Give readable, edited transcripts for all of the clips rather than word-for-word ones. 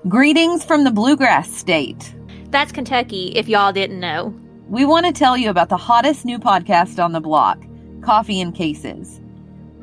Greetings from the Bluegrass State. That's Kentucky, if y'all didn't know. We want to tell you about the hottest new podcast on the block, Coffee and Cases.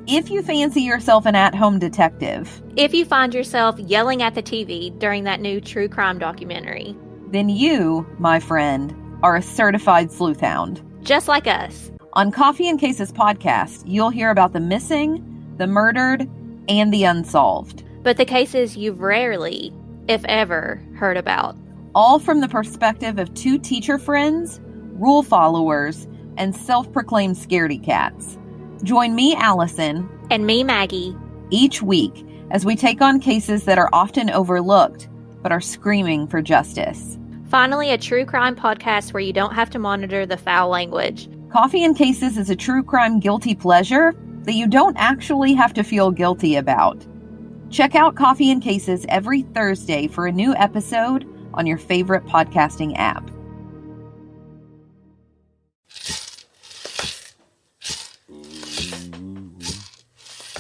If you fancy yourself an at-home detective, If you find yourself yelling at the TV during that new true crime documentary, then you, my friend, are a certified sleuth hound. just like us. On Coffee and Cases podcast, you'll hear about the missing, the murdered, and the unsolved. But the cases you've rarely, if ever, heard about. All from the perspective of two teacher friends, rule followers, and self-proclaimed scaredy cats. Join me, Allison, And me, Maggie. each week as we take on cases that are often overlooked, but are screaming for justice. Finally, a true crime podcast where you don't have to monitor the foul language. Coffee and Cases is a true crime guilty pleasure that you don't actually have to feel guilty about. Check out Coffee and Cases every Thursday for a new episode on your favorite podcasting app.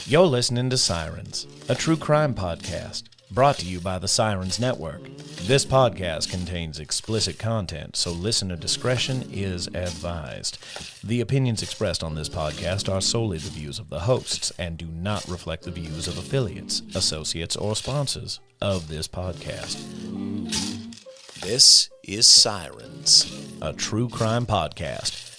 You're listening to Sirens, a true crime podcast, brought to you by the Sirens Network. This podcast contains explicit content, so listener discretion is advised. The opinions expressed on this podcast are solely the views of the hosts and do not reflect the views of affiliates, associates, or sponsors of this podcast. This is Sirens, a true crime podcast.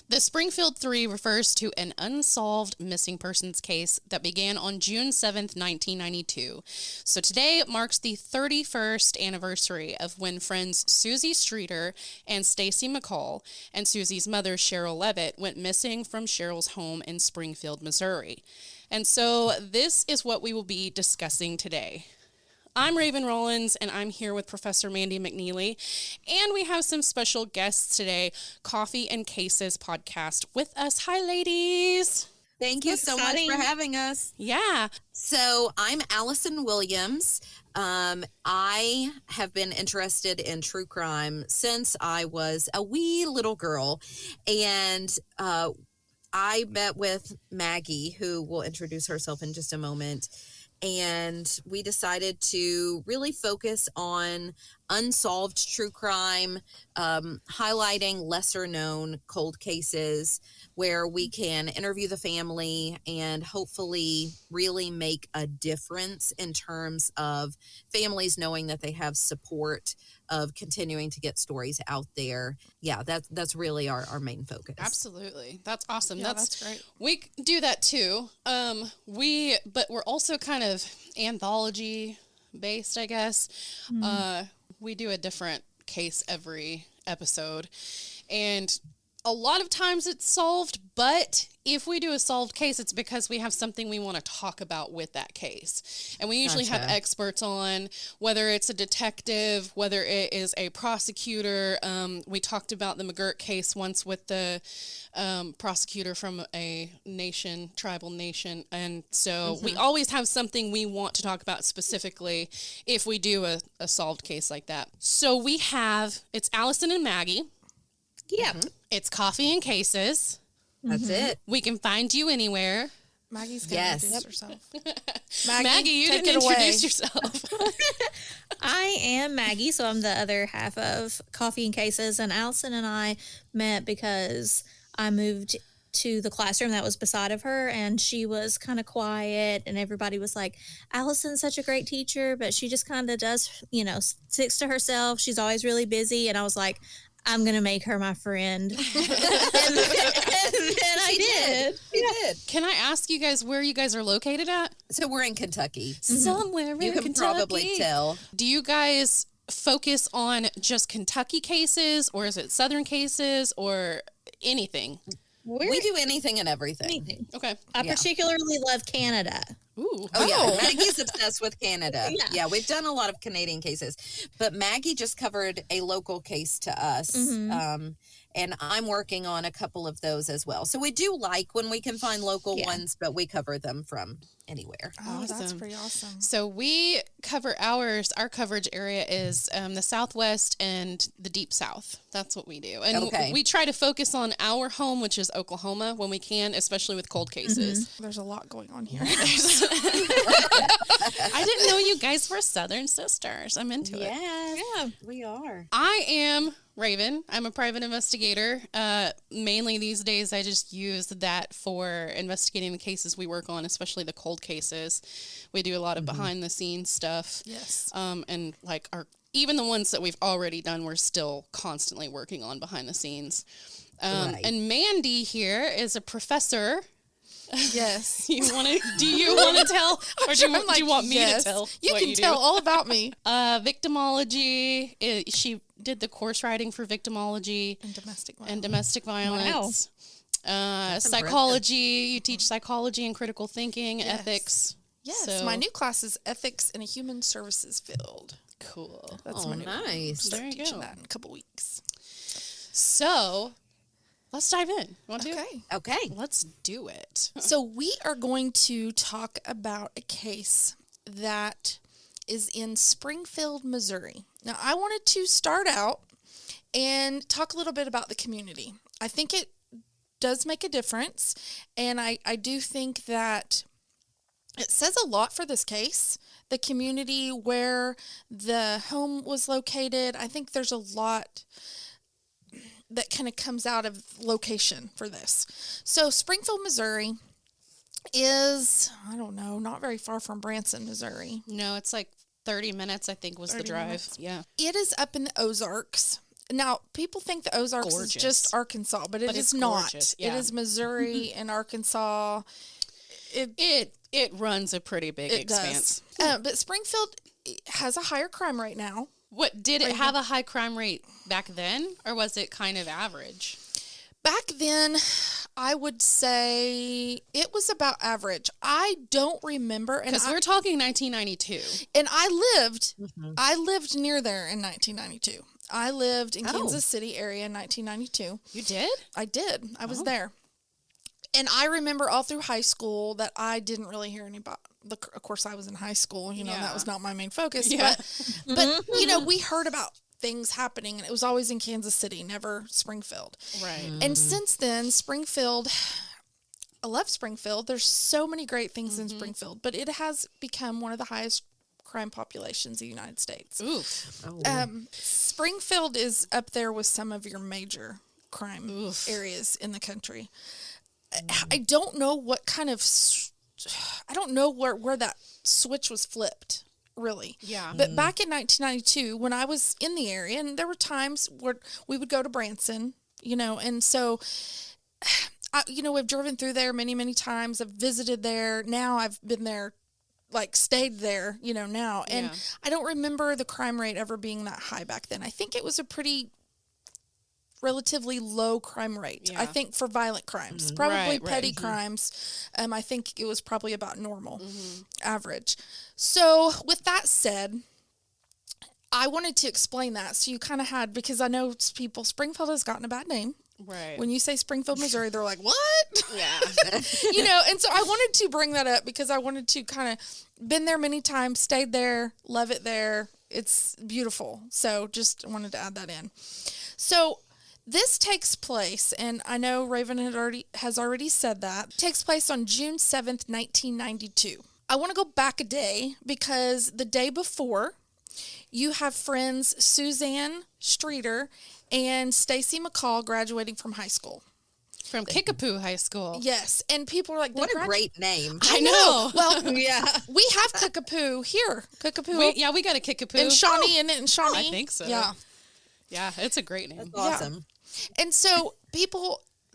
The Springfield Three refers to an unsolved missing persons case that began on June 7th, 1992. So today marks the 31st anniversary of when friends Suzie Streeter and Stacy McCall and Suzie's mother, Sherrill Levitt, went missing from Sherrill's home in Springfield, Missouri. And so this is what we will be discussing today. I'm Raven Rollins, and I'm here with Professor Mandy McNeely, and we have some special guests today, Coffee and Cases podcast with us. Hi, ladies. Thank you so much for having us. Yeah. So I'm Allison Williams. I have been interested in true crime since I was a wee little girl, and I met with Maggie, who will introduce herself in just a moment. And we decided to really focus on unsolved true crime, highlighting lesser known cold cases where we can interview the family and hopefully really make a difference in terms of families knowing that they have support of continuing to get stories out there. Yeah, that's really our main focus. Absolutely. That's awesome. Yeah, that's great. We do that too. But we're also kind of anthology based, I guess. We do a different case every episode, and a lot of times it's solved, but if we do a solved case, it's because we have something we want to talk about with that case. And we usually have experts on, whether it's a detective, whether it is a prosecutor. We talked about the McGirt case once with the prosecutor from a tribal nation. And so we always have something we want to talk about specifically if we do a solved case like that. So it's Allison and Maggie. Yeah. It's Coffee and Cases. That's it. We can find you anywhere. Maggie's going to introduce herself. Maggie, you didn't introduce yourself. I am Maggie, so I'm the other half of Coffee and Cases, and Allison and I met because I moved to the classroom that was beside of her, and she was kind of quiet, and everybody was like, Allison's such a great teacher, but she just kind of does, sticks to herself. She's always really busy, and I was like, I'm going to make her my friend. and then I did. She did. Can I ask you guys where you guys are located at? So we're in Kentucky. Somewhere in You can Kentucky. probably tell. Do you guys focus on just Kentucky cases, or is it Southern cases, or anything? We do anything and everything. Okay. I particularly love Canada. Ooh. Oh, yeah. Maggie's obsessed with Canada. Yeah, we've done a lot of Canadian cases. But Maggie just covered a local case to us. And I'm working on a couple of those as well. So we do like when we can find local ones, but we cover them from anywhere. Oh, Awesome. that's pretty awesome. So we cover our coverage area is the Southwest and the Deep South. That's what we do. And we try to focus on our home, which is Oklahoma, when we can, especially with cold cases. There's a lot going on here. didn't know you guys were Southern sisters. I'm into it. Yeah, we are. I am Raven. I'm a private investigator. Mainly these days, I just use that for investigating the cases we work on, especially the cold cases. We do a lot of behind the scenes stuff. Yes. And like even the ones that we've already done, we're still constantly working on behind the scenes. Right. And Mandy here is a professor. Yes. Do you want to tell, or do you want me to tell? You what can you tell do? all about me. Victimology. She did the course writing for victimology And domestic violence. Psychology. You teach psychology and critical thinking, ethics. Yes. So- My new class is ethics in a human services field. Cool. That's Oh, my new nice. Start There you teaching go. that in a couple weeks. So let's dive in. Want to? Okay. Okay. Let's do it. So we are going to talk about a case that is in Springfield, Missouri. Now, I wanted to start out and talk a little bit about the community. I think it does make a difference, and I do think that it says a lot for this case. The community where the home was located, I think there's a lot that kind of comes out of location for this. So Springfield, Missouri is, I don't know, not very far from Branson, Missouri. No, it's like 30 minutes, I think, was the 30 drive. minutes. Yeah. It is up in the Ozarks. Now, people think the Ozarks Gorgeous. is just Arkansas, but But it is it's not. gorgeous, It yeah. is Missouri and Arkansas. It runs a pretty big It expanse. does. But Springfield has a higher crime rate now. What did it have a high crime rate back then, or was it kind of average? Back then, I would say it was about average. I don't remember, and Because we're talking 1992. I lived near there in 1992. I lived in Kansas City area in 1992. You did? I did. I was there. And I remember all through high school that I didn't really hear anybody. Of course, I was in high school. That was not my main focus. Yeah. But we heard about things happening, and it was always in Kansas City, never Springfield. Right. And since then, Springfield, I love Springfield. There's so many great things in Springfield, but it has become one of the highest crime populations in the United States. Oof. Springfield is up there with some of your major crime areas in the country. I don't know what kind of, I don't know where that switch was flipped, really. Yeah. But back in 1992, when I was in the area, and there were times where we would go to Branson, and so, we've driven through there many, many times. I've visited there. Now I've been there, stayed there, now. And I don't remember the crime rate ever being that high back then. I think it was a pretty relatively low crime rate. Yeah. I think for violent crimes, probably Right, petty crimes. I think it was probably about normal, average. So with that said, I wanted to explain that. So you kind of had, because I know Springfield has gotten a bad name. Right. When you say Springfield, Missouri, they're like, what? Yeah. And so I wanted to bring that up because I wanted to kind of been there many times, stayed there, love it there. It's beautiful. So just wanted to add that in. So this takes place, and I know Raven has already said that, takes place on June 7th, 1992. I want to go back a day because the day before, you have friends Suzie Streeter and Stacy McCall graduating from high school. From Kickapoo High School. Yes, and people are like, What a great name. I know. Well, Yeah. we have Kickapoo here. Kickapoo. We got a Kickapoo. And Shawnee in it, and Shawnee. I think so. Yeah. Yeah, it's a great name. That's awesome. And so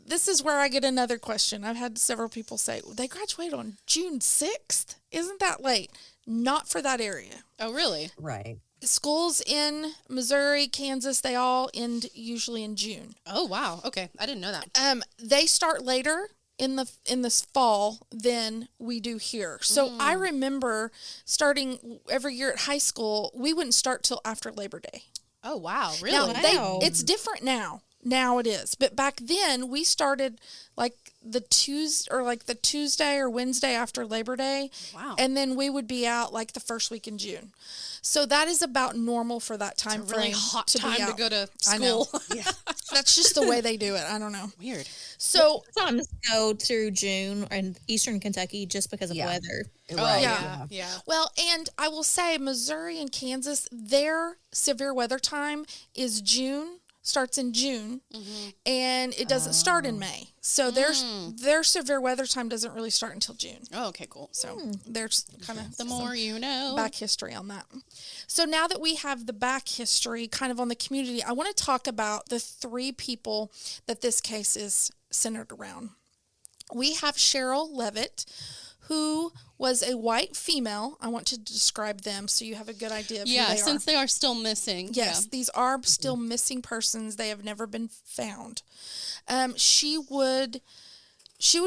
this is where I get another question. I've had several people say, they graduated on June 6th. Isn't that late? Not for that area. Oh, really? Right. Schools in Missouri, Kansas, they all end usually in June. Oh, wow. Okay. I didn't know that. They start later in this fall than we do here. So I remember starting every year at high school, we wouldn't start till after Labor Day. Oh, wow. Really? Now, it's different now. Now it is. But back then we started the Tuesday or Wednesday after Labor Day. Wow. And then we would be out the first week in June. So that is about normal for that time It's a really frame hot to time be to out. go to I know. school. That's just the way they do it. I don't know. Weird. So Sometimes go through June in eastern Kentucky just because of weather. Right. Yeah. well, and I will say Missouri and Kansas, their severe weather time is June, starts in June, and it doesn't start in May. So their severe weather time doesn't really start until June. Oh, okay, cool. So there's kind of The more you know. back history on that. So now that we have the back history kind of on the community, I want to talk about the 3 people that this case is centered around. We have Sherrill Levitt, who was a white female. I want to describe them so you have a good idea of who they are. Since they are still missing. Yes, these are still missing persons. They have never been found. She would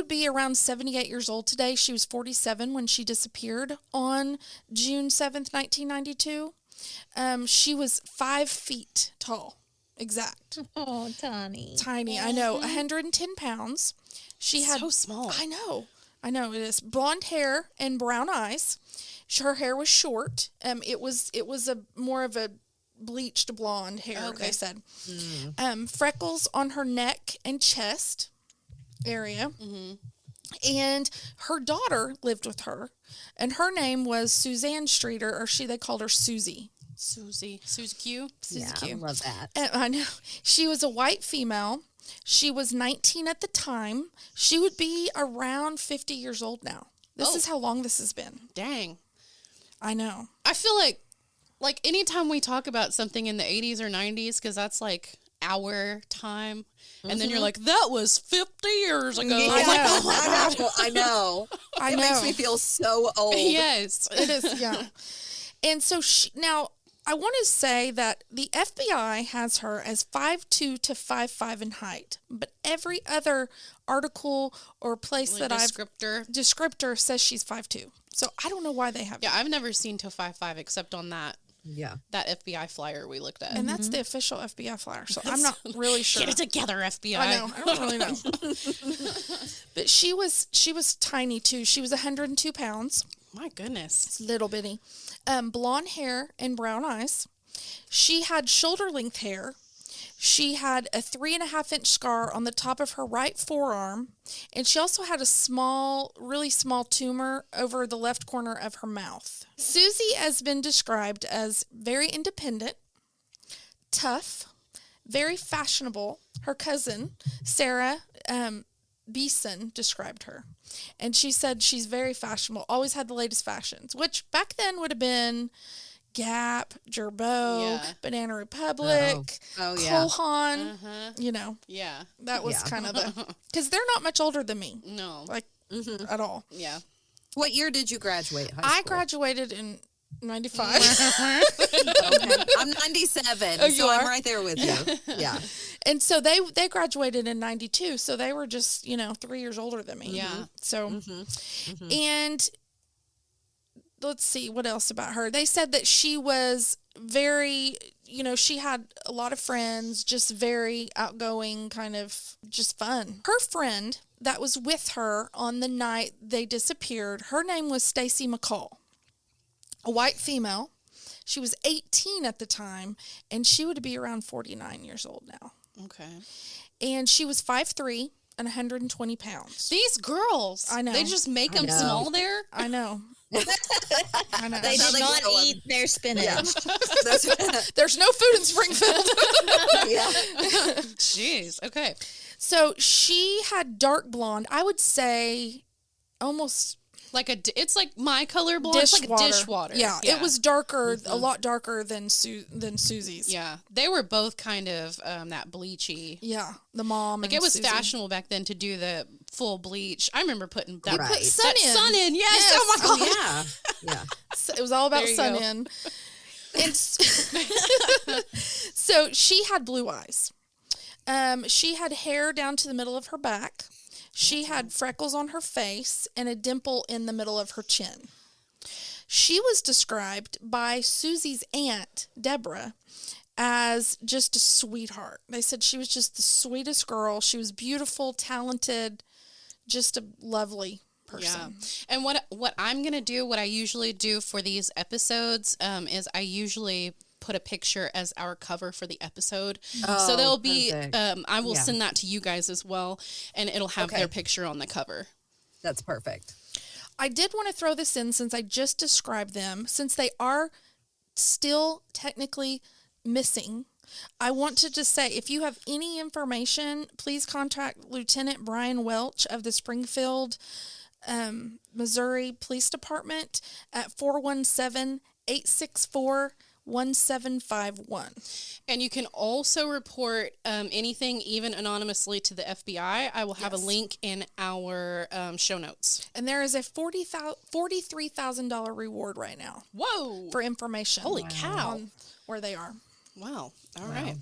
be around 78 years old today. She was 47 when she disappeared on June 7th, 1992. She was 5 feet tall, exact. Oh, tiny. Tiny, I know, 110 pounds. She had So small. I know it is. Blonde hair and brown eyes. Her hair was short. It was a more of a bleached blonde hair, Okay. they said. Freckles on her neck and chest area. And her daughter lived with her, and her name was Suzie Streeter, or they called her Suzie. Suzie Q. Suzie Q. I love that. I know. She was a white female. She was 19 at the time. She would be around 50 years old now. This is how long this has been. Dang. I know. I feel like anytime we talk about something in the 80s or 90s, because that's like our time, and then you're like, that was 50 years ago. Yeah, I'm like, oh my God. I know. It makes me feel so old. Yes. It is, yeah. And so now I want to say that the FBI has her as 5'2" to 5'5" in height, but every other article or place that descriptor says she's 5'2". So I don't know why they have. Yeah, I've never seen to 5'5" except on that FBI flyer we looked at. And that's the official FBI flyer. So I'm not really sure. Get it together, FBI. I know. I don't really know. But she was tiny too. She was 102 pounds. My goodness. Little bitty. Blonde hair and brown eyes. She had shoulder length hair. She had a 3.5-inch scar on the top of her right forearm. And she also had a really small tumor over the left corner of her mouth. Suzie has been described as very independent, tough, very fashionable. Her cousin, Sarah Beeson, described her. And she said she's very fashionable, always had the latest fashions, which back then would have been Gap, Gerbeau, Banana Republic, Cole Haan, Yeah. That was kind of because they're not much older than me. No. Like, at all. Yeah. What year did you graduate high school? I graduated in 95. Okay. I'm 97, Oh, you so are? I'm right there with you. Yeah. And so they graduated in 92, so they were just, 3 years older than me. Yeah. So, and let's see what else about her. They said that she was very, she had a lot of friends, just very outgoing, kind of just fun. Her friend that was with her on the night they disappeared, her name was Stacy McCall, a white female. She was 18 at the time, and she would be around 49 years old now. Okay. And she was 5'3" and 120 pounds. These girls. I know. They just make them small there. I know. I know. They did not grow 'em. eat their spinach. Yeah. There's no food in Springfield. Yeah. Jeez. Okay. So she had dark blonde. I would say almost It's like my color blonde. It's like a dishwater. Yeah, it was darker, a lot darker than Susie's. Yeah, they were both kind of that bleachy. Yeah, the mom. Like and it was Suzie. fashionable back then to do the full bleach. I remember putting that. Right. Put sun in. Sun in. Yes. Oh my god. Oh, yeah. Yeah. So it was all about There you sun go. in. And so she had blue eyes. She had hair down to the middle of her back. She had freckles on her face and a dimple in the middle of her chin. She was described by Susie's aunt, Deborah, as just a sweetheart. They said she was just the sweetest girl. She was beautiful, talented, just a lovely person. Yeah. And what I'm going to do, what I usually do for these episodes is I usually put a picture as our cover for the episode. Oh, So there'll be, perfect. I will send that to you guys as well, and it'll have their picture on the cover. That's perfect. I did want to throw this in since I just described them, since they are still technically missing. I want to just say, if you have any information, please contact Lieutenant Brian Welch of the Springfield, Missouri Police Department at 417-864-1751. And you can also report anything, even anonymously, to the FBI. I will have a link in our show notes. And there is a $43,000 reward right now. Whoa! For information. Holy cow. On where they are. Wow. All right.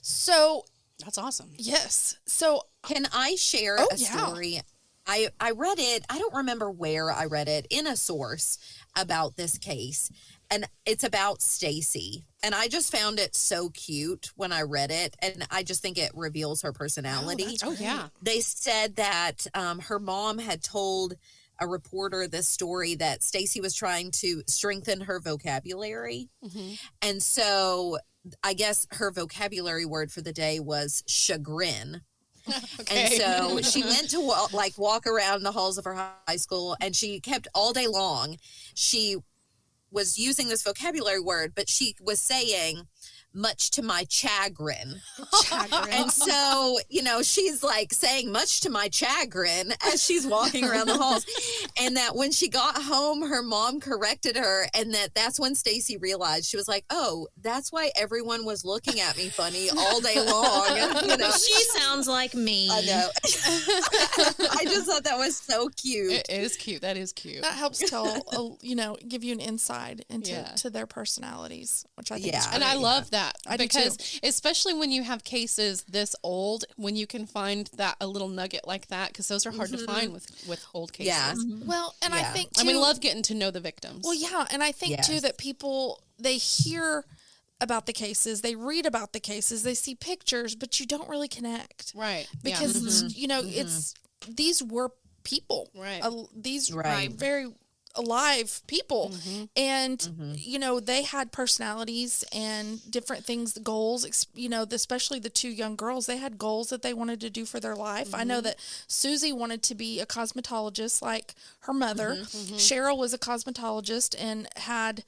So, That's awesome. yes. So, Can I share a story? I read it. I don't remember where I read it, in a source about this case. And it's about Stacy. And I just found it so cute when I read it. And I just think it reveals her personality. Oh, yeah. They said that her mom had told a reporter this story that Stacy was trying to strengthen her vocabulary. And so I guess her vocabulary word for the day was chagrin. And so she went to walk around the halls of her high school, and she kept all day long. She was using this vocabulary word, but she was saying, much to my chagrin. And so, she's like saying much to my chagrin as she's walking around the halls. And that when she got home, her mom corrected her. And that's when Stacy realized, she was like, oh, that's why everyone was looking at me funny all day long. She sounds like me. I know. I just thought that was so cute. It is cute. That is cute. that helps tell, give you an insight into their personalities, which I think is great. And I love that. I do because too. especially when you have cases this old, when you can find that a little nugget like that, because those are hard to find with old cases. Yeah. Well, and I think, too, And we love getting to know the victims. well, yeah, and I think, too, that people, they hear about the cases, they read about the cases, they see pictures, but you don't really connect. Right. Because, it's, these were people. Right. These Right. very alive people. And, they had personalities and different things, goals, especially the two young girls, they had goals that they wanted to do for their life. I know that Suzie wanted to be a cosmetologist like her mother. Sherrill was a cosmetologist and had,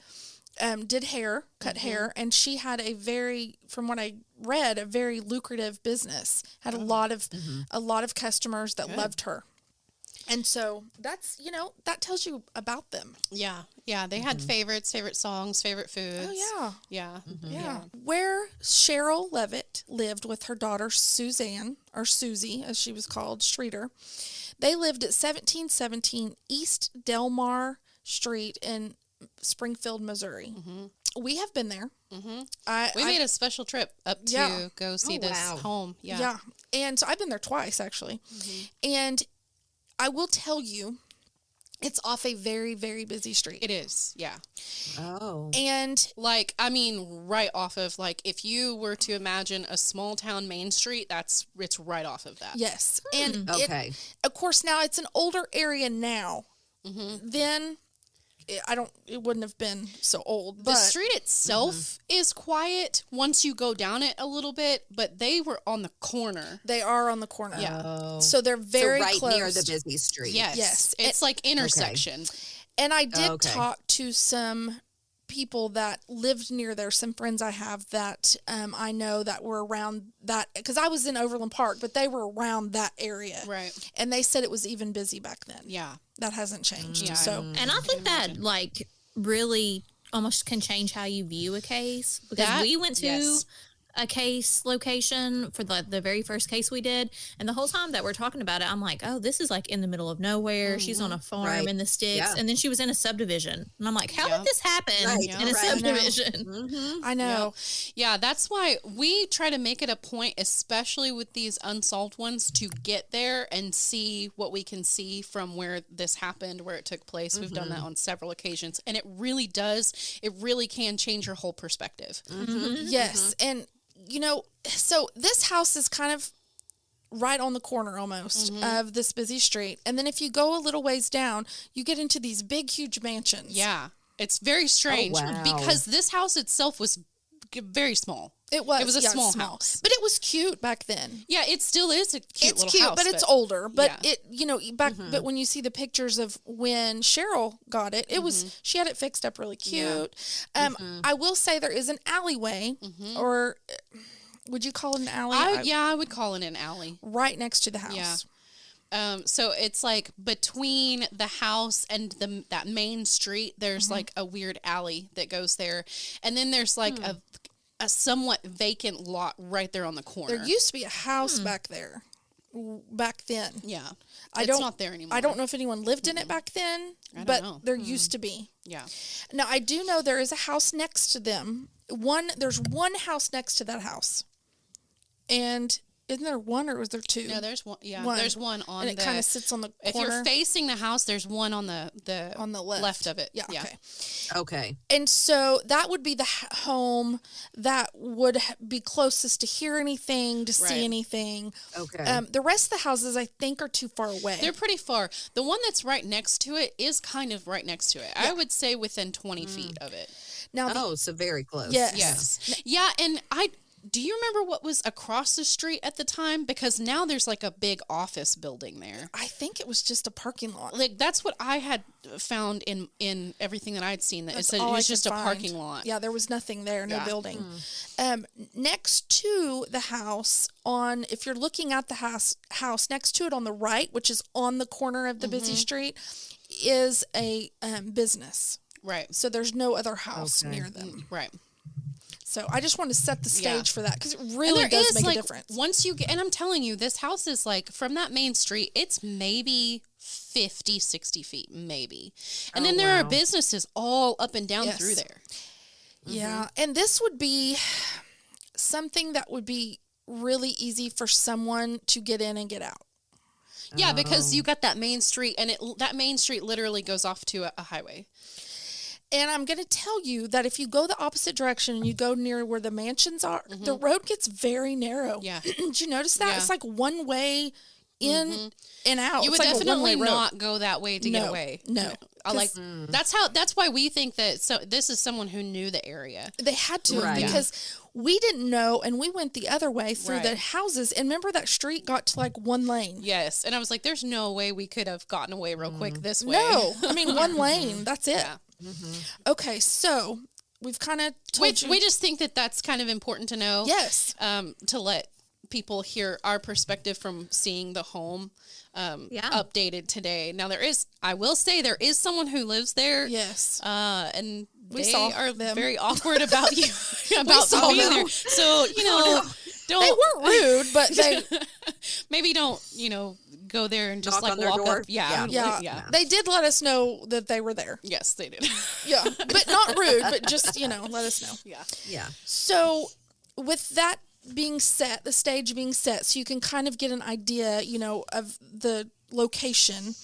did hair, cut hair, and she had from what I read, a very lucrative business, had a lot of customers that loved her. And so that's, that tells you about them. Yeah. Yeah. They had favorites, favorite songs, favorite foods. Oh, Yeah. yeah. Where Sherrill Levitt lived with her daughter Suzanne, or Suzie, as she was called, Streeter, they lived at 1717 East Delmar Street in Springfield, Missouri. We have been there. We made a special trip up to go see this home. Yeah. Yeah. And so I've been there twice, actually. And I will tell you, it's off a very, very busy street. It is. Yeah. Oh. And right off of, if you were to imagine a small town main street, it's right off of that. yes. And Okay. of course, now it's an older area now. Then it wouldn't have been so old. But The street itself is quiet once you go down it a little bit, but they were on the corner. they are on the corner. Yeah. Oh. So they're very right close. near the busy street. Yes. It's like intersection. And I did Okay. talk to some people that lived near there, some friends I have that I know that were around that, because I was in Overland Park, but they were around that area. Right. And they said it was even busy back then. Yeah. That hasn't changed. Yeah. So, And I think that really almost can change how you view a case, because we went to a case location for the very first case we did, and the whole time that we're talking about it, I'm like, oh, this is in the middle of nowhere. She's on a farm in the sticks, and then she was in a subdivision, and I'm like, how did this happen in a subdivision? I know. Yeah, that's why we try to make it a point, especially with these unsolved ones, to get there and see what we can see from where this happened, where it took place. We've done that on several occasions, and it really can change your whole perspective. Yes. And, so this house is kind of right on the corner almost of this busy street. And then if you go a little ways down, you get into these big, huge mansions. Yeah. It's very strange wow. because this house itself was very small. It was. It was a yeah, small house. but it was cute back then. Yeah, it still is a cute It's little cute, house. but it's older. But yeah. it back. But when you see the pictures of when Sherrill got it, it was she had it fixed up really cute. I will say there is an alleyway, or would you call it an alley? I would call it an alley. Right next to the house. Yeah. So it's like between the house and that main street, there's like a weird alley that goes there, and then there's like a somewhat vacant lot right there on the corner. There used to be a house back there, back then. Yeah, It's not there anymore. I don't know if anyone lived in it back then, but there used to be. Yeah. Now I do know there is a house next to them. There's one house next to that house, and isn't there one or was there two? No, there's one. Yeah, One. there's one on and it kind of sits on the corner. If you're facing the house, there's one on the left of it. Yeah. Okay. And so that would be the home that would be closest to hear anything, to see anything. Okay. The rest of the houses, I think, are too far away. They're pretty far. The one that's right next to it is kind of right next to it. I would say within 20 feet of it. Now, so very close. Yes. Yeah, and do you remember what was across the street at the time? Because now there's like a big office building there. I think it was just a parking lot. Like that's what I had found in everything that I'd seen. That it said it was just a parking lot. Yeah, there was nothing there, no Yeah. building. Next to the house, if you're looking at the house next to it on the right, which is on the corner of the busy street, is a business. Right. So there's no other house near them. Right. So I just want to set the stage for that because it And really there does is, make like, a difference. Once you get, and I'm telling you, this house is like from that main street, it's maybe 50, 60 feet, maybe. And then there are businesses all up and down through there. Yeah. And this would be something that would be really easy for someone to get in and get out. Yeah, because you got that main street, and that main street literally goes off to a highway. And I'm going to tell you that if you go the opposite direction and you go near where the mansions are, the road gets very narrow. Yeah. Did you notice that? Yeah. It's like one way in and out. You It's would like a definitely one-way road. not go that way to get away. No. I like that's why we think that. So this is someone who knew the area. They had to Right. because we didn't know, and we went the other way through the Right. houses. And remember that street got to like one lane. Yes, and I was like, "There's no way we could have gotten away real quick this way." No, I mean one lane. That's it. Yeah. Okay, so we've kind of told you. We just think that that's kind of important to know. Yes. To let people hear our perspective from seeing the home updated today. Now I will say there is someone who lives there. Yes. And We they saw are them. very awkward about you about saw being them. there. So don't They weren't rude, but they maybe don't go there and just Knock on like their walk door? up. Yeah. yeah, they did let us know that they were there. Yes, they did. Yeah, but not rude, but just let us know. Yeah. Yeah. So with that being set, the stage being set, so you can kind of get an idea, of the location.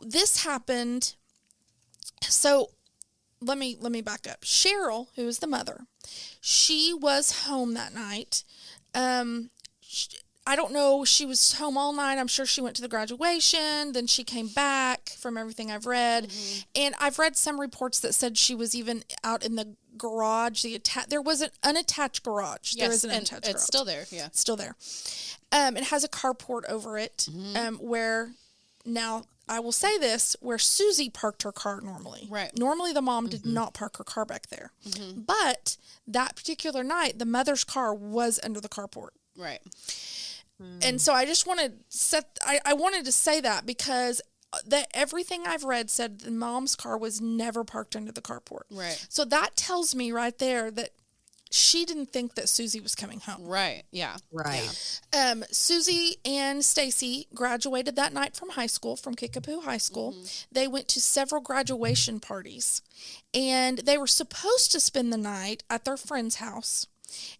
This happened. So let me back up. Sherrill, who is the mother, she was home that night. I don't know. She was home all night. I'm sure she went to the graduation. Then she came back from everything I've read. And I've read some reports that said she was even out in the garage. There was an unattached garage. Yes, there is an and unattached garage. it's still there. Yeah. It's still there. It has a carport over it where now I will say this, where Suzie parked her car normally. Right. Normally the mom did not park her car back there. But that particular night, the mother's car was under the carport. Right. And so I just wanted I wanted to say that because everything I've read said the mom's car was never parked under the carport. Right. So that tells me right there that she didn't think that Suzie was coming home. Right. Yeah. Right. Suzie and Stacy graduated that night from high school, from Kickapoo High School. They went to several graduation parties, and they were supposed to spend the night at their friend's house.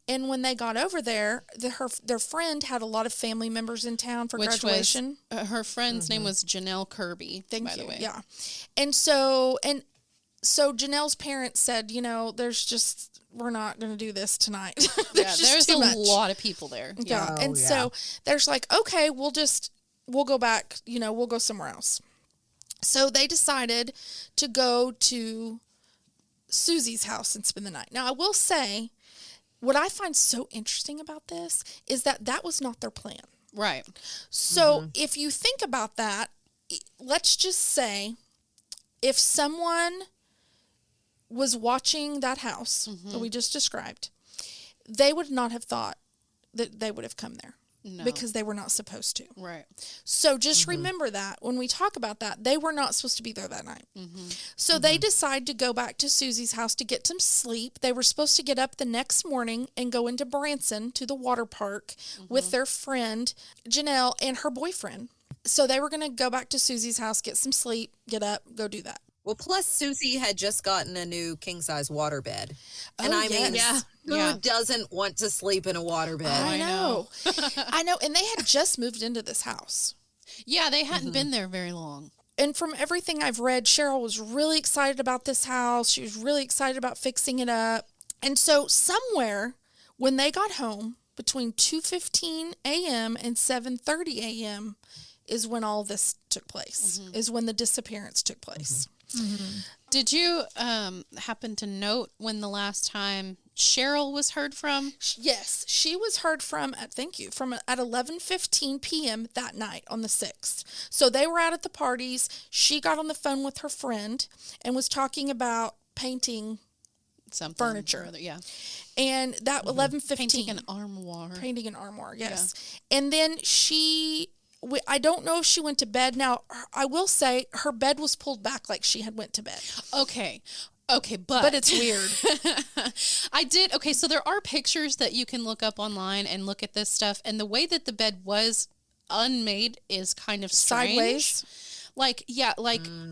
And when they got over there, their friend had a lot of family members in town for graduation. Her friend's name was Janelle Kirby. Thank by you. the way. Yeah. And so Janelle's parents said, we're not going to do this tonight. There's too a much. lot of people there. Yeah. Oh, So there's like, okay, we'll go back, we'll go somewhere else. So they decided to go to Susie's house and spend the night. Now, I will say what I find so interesting about this is that was not their plan. Right. So if you think about that, let's just say if someone was watching that house that we just described, they would not have thought that they would have come there. No. Because they were not supposed to. Right. So just remember that when we talk about that, they were not supposed to be there that night. So they decide to go back to Susie's house to get some sleep. They were supposed to get up the next morning and go into Branson to the water park with their friend Janelle and her boyfriend. So they were going to go back to Susie's house, get some sleep, get up, go do that. Well, plus Susie had just gotten a new king-size waterbed. And Oh, I mean, yes. who doesn't want to sleep in a waterbed? I know. I know. And they had just moved into this house. Yeah, they hadn't been there very long. And from everything I've read, Sherrill was really excited about this house. She was really excited about fixing it up. And so somewhere when they got home between 2:15 a.m. and 7:30 a.m. is when all this took place, is when the disappearance took place. Did you happen to note when the last time Sherrill was heard from? Yes, she was heard from at 11:15 p.m. that night on the 6th. So they were out at the parties. She got on the phone with her friend and was talking about painting Something furniture. or other, yeah. And that 11:15 Painting an armoire. Painting an armoire, yes. And then I don't know if she went to bed. Now, I will say her bed was pulled back like she had went to bed. Okay, but it's weird. Okay, so there are pictures that you can look up online and look at this stuff, and the way that the bed was unmade is kind of strange. Sideways? I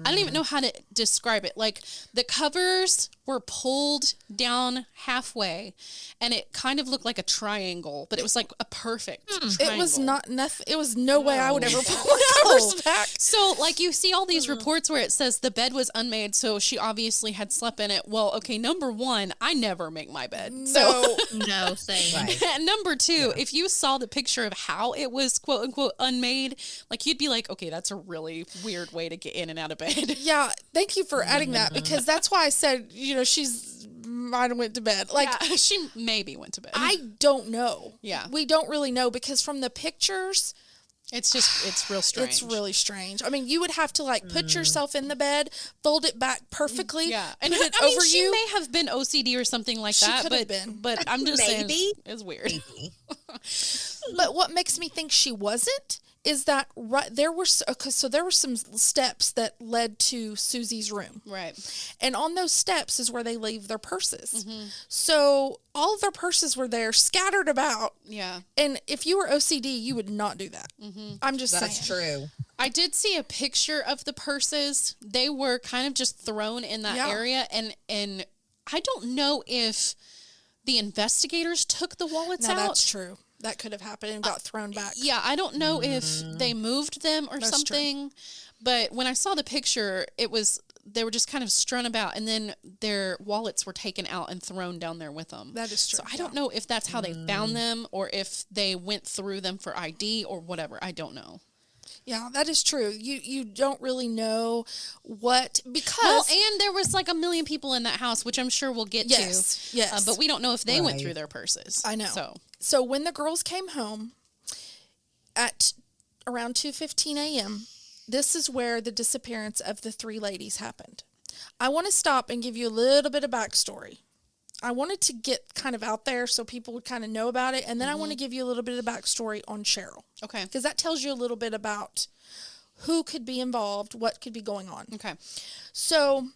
don't even know how to describe it. Like, the covers were pulled down halfway, and it kind of looked like a triangle, but it was like a perfect triangle. It was not nothing. It was no way I would ever pull the covers back. So, like, you see all these reports where it says the bed was unmade, so she obviously had slept in it. Well, okay, number one, I never make my bed. So, No, same. Right. and number two, if you saw the picture of how it was quote unquote unmade, like, you'd be like, okay, that's a really weird way to get in and out of bed. Yeah, thank you for adding that, because that's why I said, she's might have went to bed. Like, Yeah, she maybe went to bed. I don't know. Yeah. We don't really know, because from the pictures, It's real strange. it's really strange. I mean, you would have to put yourself in the bed, fold it back perfectly, Yeah, and and put it I mean, over she you. may have been OCD or something like She that, could have been. but I'm just saying Maybe. it's weird. But what makes me think she wasn't is that there were some steps that led to Susie's room. Right. And on those steps is where they leave their purses. So all of their purses were there scattered about. Yeah. And if you were OCD, you would not do that. I'm just That's saying. true. I did see a picture of the purses. They were kind of just thrown in that area, and I don't know if the investigators took the wallets Now out. that's true. That could have happened and got thrown back. Yeah, I don't know if they moved them or That's something. But when I saw the picture, they were just kind of strewn about, and then their wallets were taken out and thrown down there with them. That is true. So I don't know if that's how they found them, or if they went through them for ID or whatever. I don't know. Yeah, that is true. You don't really know because Well, and there was like a million people in that house, which I'm sure we'll get to. Yes. But we don't know if they went Right. through their purses. I know. So when the girls came home at around 2:15 a.m., this is where the disappearance of the three ladies happened. I want to stop and give you a little bit of backstory. I wanted to get kind of out there so people would kind of know about it, and then I want to give you a little bit of backstory on Sherrill. Okay. Because that tells you a little bit about who could be involved, what could be going on. Okay. So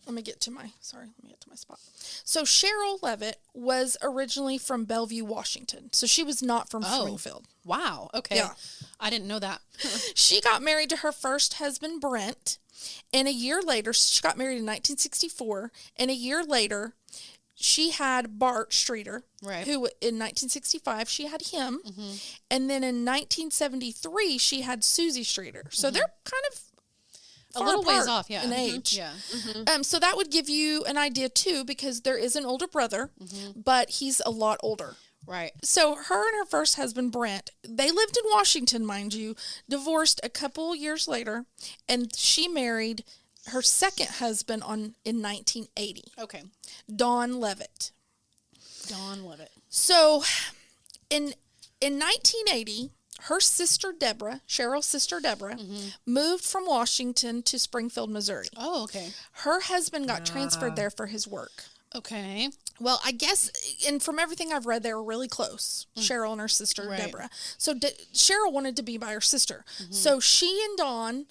let me get to my spot. So Sherrill Levitt was originally from Bellevue, Washington. So she was not from Springfield. Wow. Okay. Yeah. I didn't know that. She got married to her first husband, Brent, and a year later, she got married in 1964, and a year later, she had Bart Streeter, Right. who in 1965, she had him, and then in 1973, she had Suzie Streeter. So they're kind of A little ways apart off, yeah. in Mhm. age. Yeah. So that would give you an idea, too, because there is an older brother, but he's a lot older. Right. So her and her first husband, Brent, they lived in Washington, mind you, divorced a couple years later, and she married her second husband in 1980, Okay. Don Levitt. Dawn Levitt. So in 1980, her sister Deborah, Sherrill's sister Deborah, moved from Washington to Springfield, Missouri. Oh, okay. Her husband got transferred there for his work. Okay. Well, I guess, and from everything I've read, they were really close, Sherrill and her sister, Right. Deborah. So Sherrill wanted to be by her sister. So she and Dawn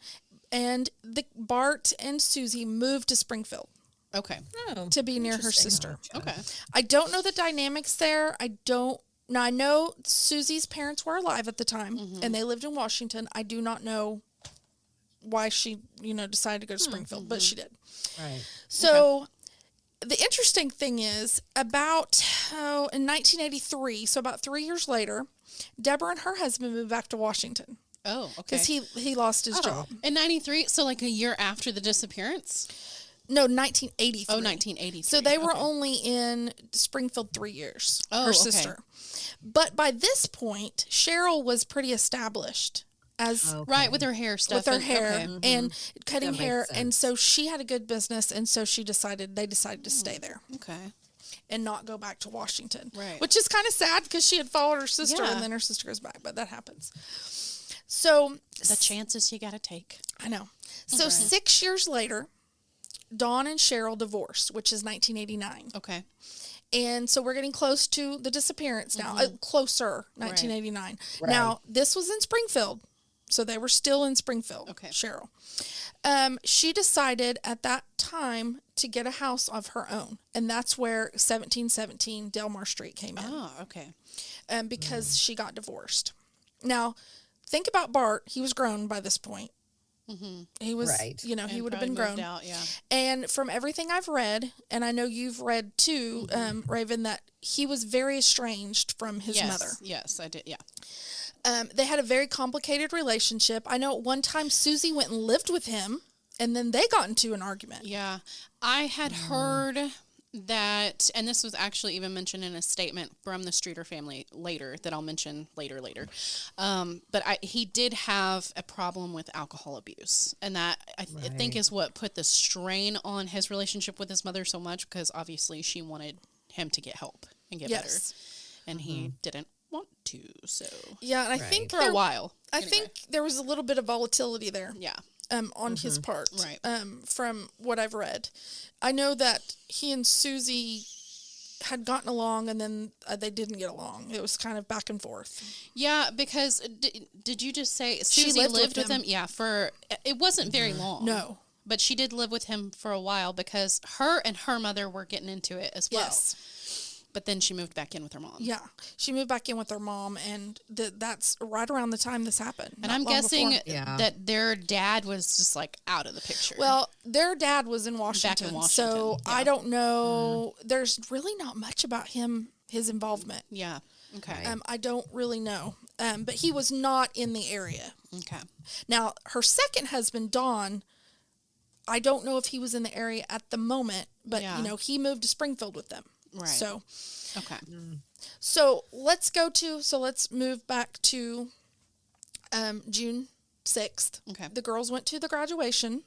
and Bart and Suzie moved to Springfield Okay. Oh, to be near her interesting. sister. Okay. I don't know the dynamics there. Now, I know Susie's parents were alive at the time, and they lived in Washington. I do not know why she, decided to go to Springfield, but she did. Right. So the interesting thing is about in 1983, so about 3 years later, Deborah and her husband moved back to Washington Oh, okay. because he lost his job. In 93, so like a year after the disappearance? No, 1983. Oh, 1983. So they were Okay. only in Springfield 3 years, Oh, her okay. sister. But by this point, Sherrill was pretty established as Right, with her hair stuff. with her and- hair okay. and cutting That makes hair. And sense. so she had a good business. And so they decided to stay there Okay. and not go back to Washington. Right. Which is kind of sad because she had followed her sister Yeah. and then her sister goes back. But that happens. So The chances you got to take. I know. So 6 years later, Dawn and Sherrill divorced, which is 1989. Okay. And so we're getting close to the disappearance now. Closer, 1989. Right. Now, this was in Springfield. So they were still in Springfield, Okay. Sherrill. She decided at that time to get a house of her own. And that's where 1717 Delmar Street came in Oh, okay. because she got divorced. Now, think about Bart. He was grown by this point. He was, Right. he And would have been probably moved grown. out, yeah. And from everything I've read, and I know you've read too, Raven, that he was very estranged from his mother. Yes, I did. Yeah. They had a very complicated relationship. I know at one time Suzie went and lived with him, and then they got into an argument. Yeah. I had heard that, and this was actually even mentioned in a statement from the Streeter family later that I'll mention later. But he did have a problem with alcohol abuse. And that, I think, is what put the strain on his relationship with his mother so much, because obviously she wanted him to get help and get better. And he didn't want to, so... Yeah, and I think For a while. I think there was a little bit of volatility there. Yeah. On his part, Right. From what I've read, I know that he and Suzie had gotten along, and then they didn't get along. It was kind of back and forth. Yeah, because did you just say She Suzie lived lived with with him. him? Yeah, it wasn't very long. No. But she did live with him for a while because her and her mother were getting into it as well. Yes. But then she moved back in with her mom. Yeah, she moved back in with her mom, and that's right around the time this happened. And not I'm long guessing before. Yeah. that their dad was just like out of the picture. Well, their dad was in Washington, so yeah. I don't know. There's really not much about his involvement. yeah. Okay. I don't really know, but he was not in the area. Okay. Now, her second husband, Don, I don't know if he was in the area at the moment, but Yeah. he moved to Springfield with them. Right. So Okay. let's move back to June 6th. Okay. The girls went to the graduation.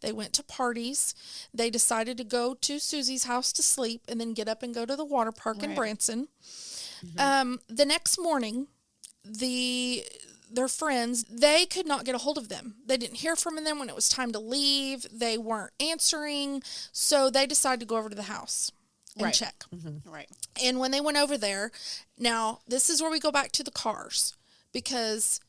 They went to parties. They decided to go to Susie's house to sleep and then get up and go to the water park in Right. Branson. The next morning, their friends, they could not get a hold of them. They didn't hear from them when it was time to leave. They weren't answering. So they decided to go over to the house and Right. check. Right. And when they went over there, now this is where we go back to the cars, because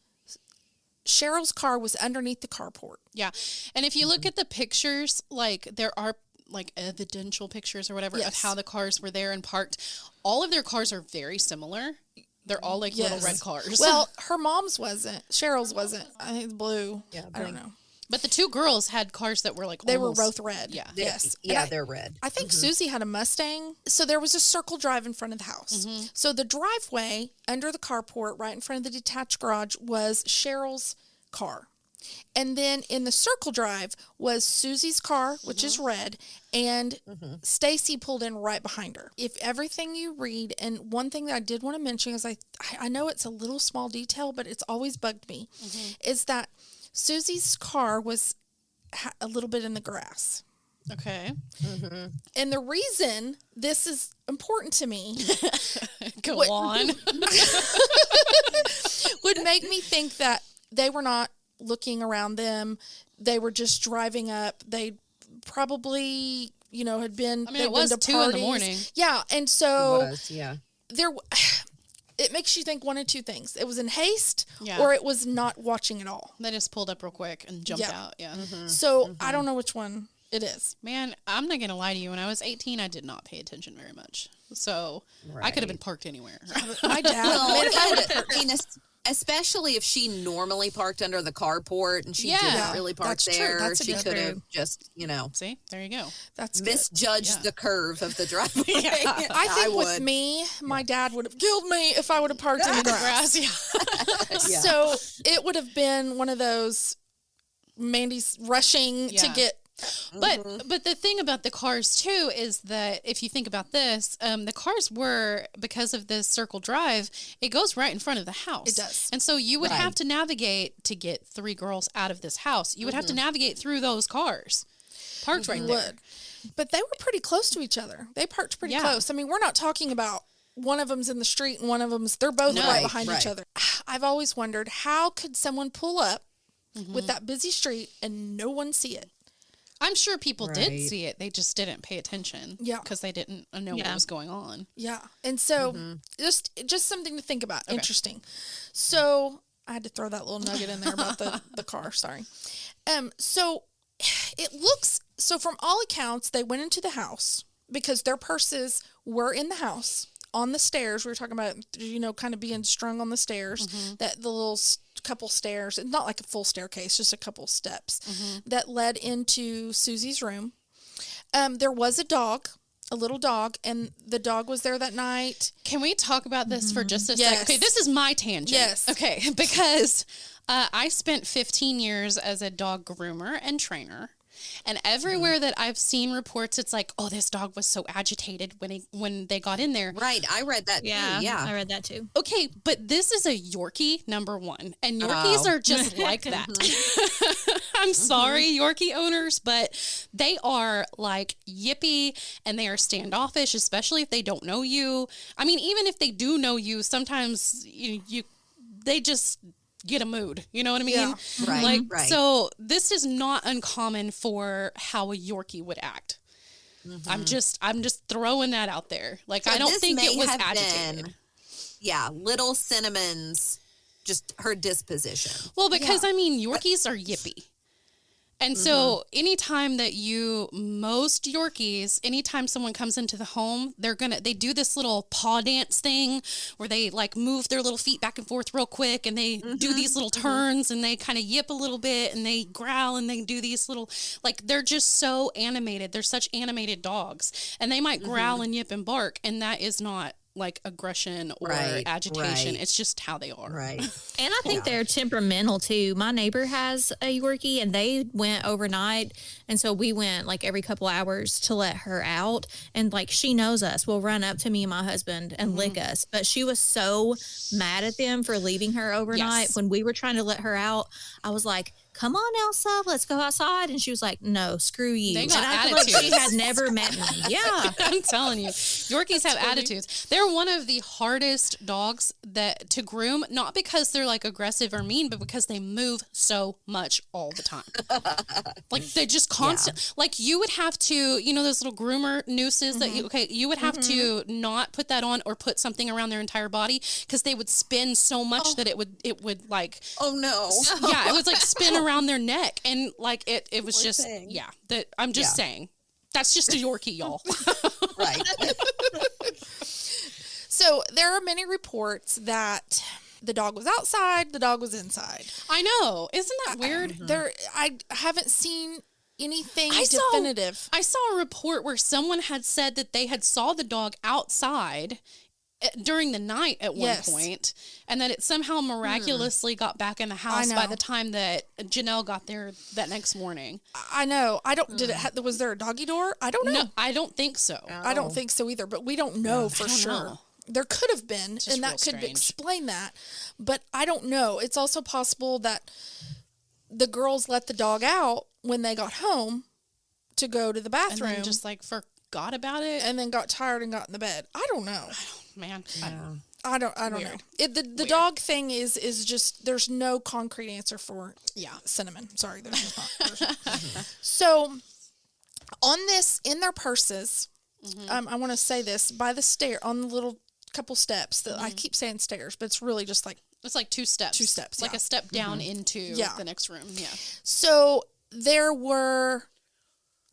Cheryl's car was underneath the carport. Yeah. And if you look at the pictures, like there are like evidential pictures or whatever of Yes. how the cars were there and parked. All of their cars are very similar. They're all like little Yes. red cars. Well, her mom's wasn't. Cheryl's wasn't. I think it's blue. Yeah, I don't know. but the two girls had cars that were like They almost, were both red. Yeah. Yes. Yeah, And they're red. I think Susie had a Mustang. So there was a circle drive in front of the house. So the driveway under the carport, right in front of the detached garage, was Cheryl's car. And then in the circle drive was Susie's car, which is red, and Stacy pulled in right behind her. If everything you read, and one thing that I did want to mention is I know it's a little small detail, but it's always bugged me, is that Susie's car was a little bit in the grass. Okay. Okay. And the reason this is important to me Go on. would make me think that they were not looking around them. They were just driving up. They probably, had been. I mean, it was 2 in the morning. Yeah, and so It was, yeah. it makes you think one of two things: it was in haste, Yeah. or it was not watching at all. They just pulled up real quick and jumped out. Yeah. So I don't know which one it is. Man, I'm not going to lie to you. When I was 18, I did not pay attention very much. So I could have been parked anywhere. My dad. Well, man, if I would've I mean, especially if she normally parked under the carport and she didn't really park that's true. there, That's a she good could have true. just, See? There you go. that's good. misjudged the curve of the driveway. I think with would. me, my dad would have killed me if I would have parked in the grass. Yeah. So it would have been one of those Mandy's rushing to Yeah. get. But the thing about the cars too is that if you think about this, the cars were, because of this circle drive, it goes right in front of the house. It does. And so you would have to navigate to get 3 girls out of this house. You would have to navigate through those cars parked right there. Would. But they were pretty close to each other. They parked pretty Yeah. close. I mean, we're not talking about one of them's in the street and one of them's, they're both right behind each other. I've always wondered, how could someone pull up with that busy street and no one see it? I'm sure people did Right. see it. They just didn't pay attention. Yeah. Because they didn't know what was going on. Yeah. And so just something to think about. Interesting. So I had to throw that little nugget in there about the car. Sorry. So it looks, so from all accounts, they went into the house because their purses were in the house on the stairs. We were talking about, kind of being strung on the stairs, that the little couple stairs, not like a full staircase, just a couple steps that led into Susie's room. There was a little dog, and the dog was there that night. Can we talk about this for just a Yes. second? Okay, this is my tangent. Yes. Okay, because I spent 15 years as a dog groomer and trainer. And everywhere that I've seen reports, it's like, oh, this dog was so agitated when they got in there. Right. I read that too. Yeah. I read that too. Okay, but this is a Yorkie, number one. And Yorkies are just like that. I'm sorry, Yorkie owners, but they are like yippy and they are standoffish, especially if they don't know you. I mean, even if they do know you, sometimes they just get a mood. You know what I mean? Yeah. Right, Like, so this is not uncommon for how a Yorkie would act. I'm just throwing that out there. Like, So I don't this think may it was have agitated. been, Little Cinnamon's, just her disposition. Well, because I mean, Yorkies are yippy. And so anytime that most Yorkies, anytime someone comes into the home, they do this little paw dance thing where they like move their little feet back and forth real quick and they do these little turns and they kind of yip a little bit and they growl and they do these little, like, they're just so animated. They're such animated dogs and they might growl and yip and bark, and that is not like aggression or agitation. It's just how they are. Right. And I think they're temperamental too. My neighbor has a Yorkie and they went overnight. And so we went like every couple hours to let her out. And like, she knows us, will run up to me and my husband and lick us. But she was so mad at them for leaving her overnight. Yes. When we were trying to let her out, I was like, come on, Elsa, let's go outside. And she was like, no, screw you. They got and I feel like attitudes. she had never met me. Yeah. I'm telling you, Yorkies have attitudes. They're one of the hardest dogs to groom, not because they're like aggressive or mean, but because they move so much all the time. Like, they just constant. Like, you would have to, those little groomer nooses that you would have to not put that on or put something around their entire body, because they would spin so much that it would like, Oh no. yeah, it was like spin around their neck, and like it was just thing. that I'm just saying. That's just a Yorkie, y'all. Right. So there are many reports that the dog was outside, the dog was inside. I know. Isn't that weird? I haven't seen anything I definitive. I saw a report where someone had said that they had saw the dog outside during the night at one point, and that it somehow miraculously got back in the house by the time that Janelle got there that next morning. I know. I don't. Did it? Was there a doggy door? I don't know. No, I don't think so. I don't think so either. But we don't know for sure. know. There could have been, just and that real could strange. explain that. But I don't know. It's also possible that the girls let the dog out when they got home to go to the bathroom. And then just like forgot about it. and then got tired and got in the bed. I don't know. Man. I don't know. The dog thing is just, there's no concrete answer for Cinnamon. Sorry, there's just not. So on this, in their purses, I want to say this, by the stair, on the little couple steps, that I keep saying stairs, but it's really just like, It's like 2 steps. 2 steps, Like a step down into the next room. Yeah. So there were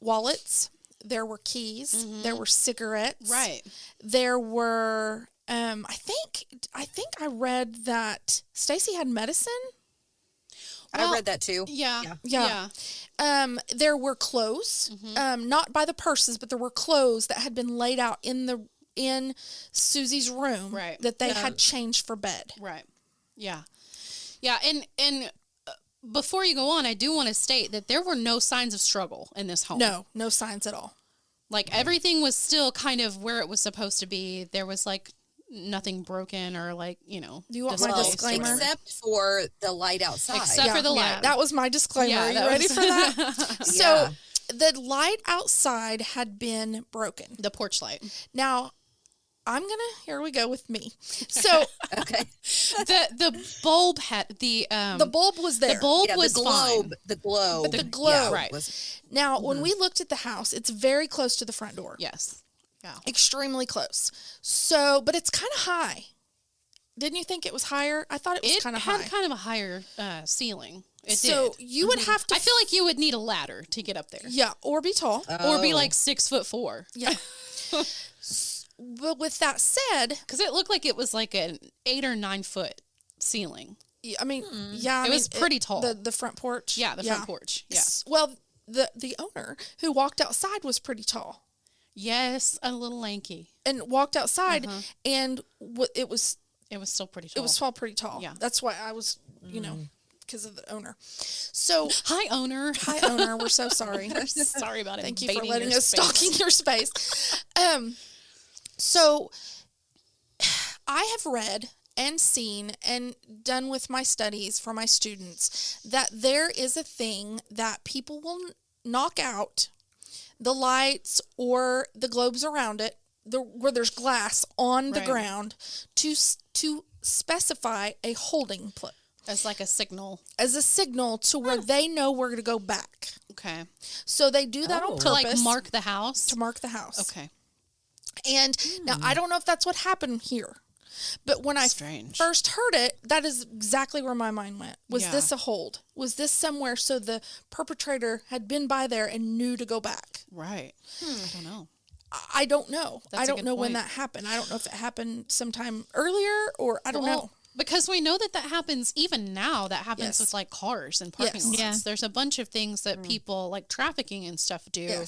wallets, there were keys, there were cigarettes. Right. There were, I think I read that Stacy had medicine. I read that too. Yeah. There were clothes, not by the purses, but there were clothes that had been laid out in Susie's room that they had changed for bed. Right. Yeah. Yeah. And before you go on, I do want to state that there were no signs of struggle in this home. No signs at all. Like everything was still kind of where it was supposed to be. There was like nothing broken or like, Do you want my disclaimer? Except for the light outside. Except for the light. That was my disclaimer. Yeah, Are you ready for that? So the light outside had been broken. The porch light. Now, here we go with me. So Okay. The bulb had the bulb was there. The bulb was the globe. fine. The globe. But the globe. Right. Now, when we looked at the house, it's very close to the front door. Yes. Yeah. Extremely close. So, but it's kind of high. Didn't you think it was higher? I thought it was kind of high. It had kind of a higher ceiling. It so did. You would have to. I feel like you would need a ladder to get up there. Yeah, or be tall. Or be like 6'4". Yeah. But with that said, because it looked like it was like an 8 or 9 foot ceiling. I mean, it was pretty tall. The front porch. Yeah, the front porch. Yeah. Well, the owner who walked outside was pretty tall. Yes, a little lanky. And walked outside, and it was still pretty tall. It was still pretty tall. Yeah. That's why I was, because of the owner. So hi, owner. We're so sorry. Sorry about it. Thank you for letting us stalk in your space. So I have read and seen and done with my studies for my students that there is a thing that people will knock out the lights or the globes around it, where there's glass on the ground, to specify a holding place. As like a signal. As a signal to where they know where to go back. Okay. So they do that on purpose. To like mark the house? To mark the house. Okay. And now I don't know if that's what happened here. But when I first heard it, that is exactly where my mind went. Was this a hold? Was this somewhere so the perpetrator had been by there and knew to go back? Right. I don't know. I don't know. I don't know when point. that happened. I don't know if it happened sometime earlier or I don't know. Because we know that happens even now. That happens with like cars and parking lots. Yeah. There's a bunch of things that people like trafficking and stuff do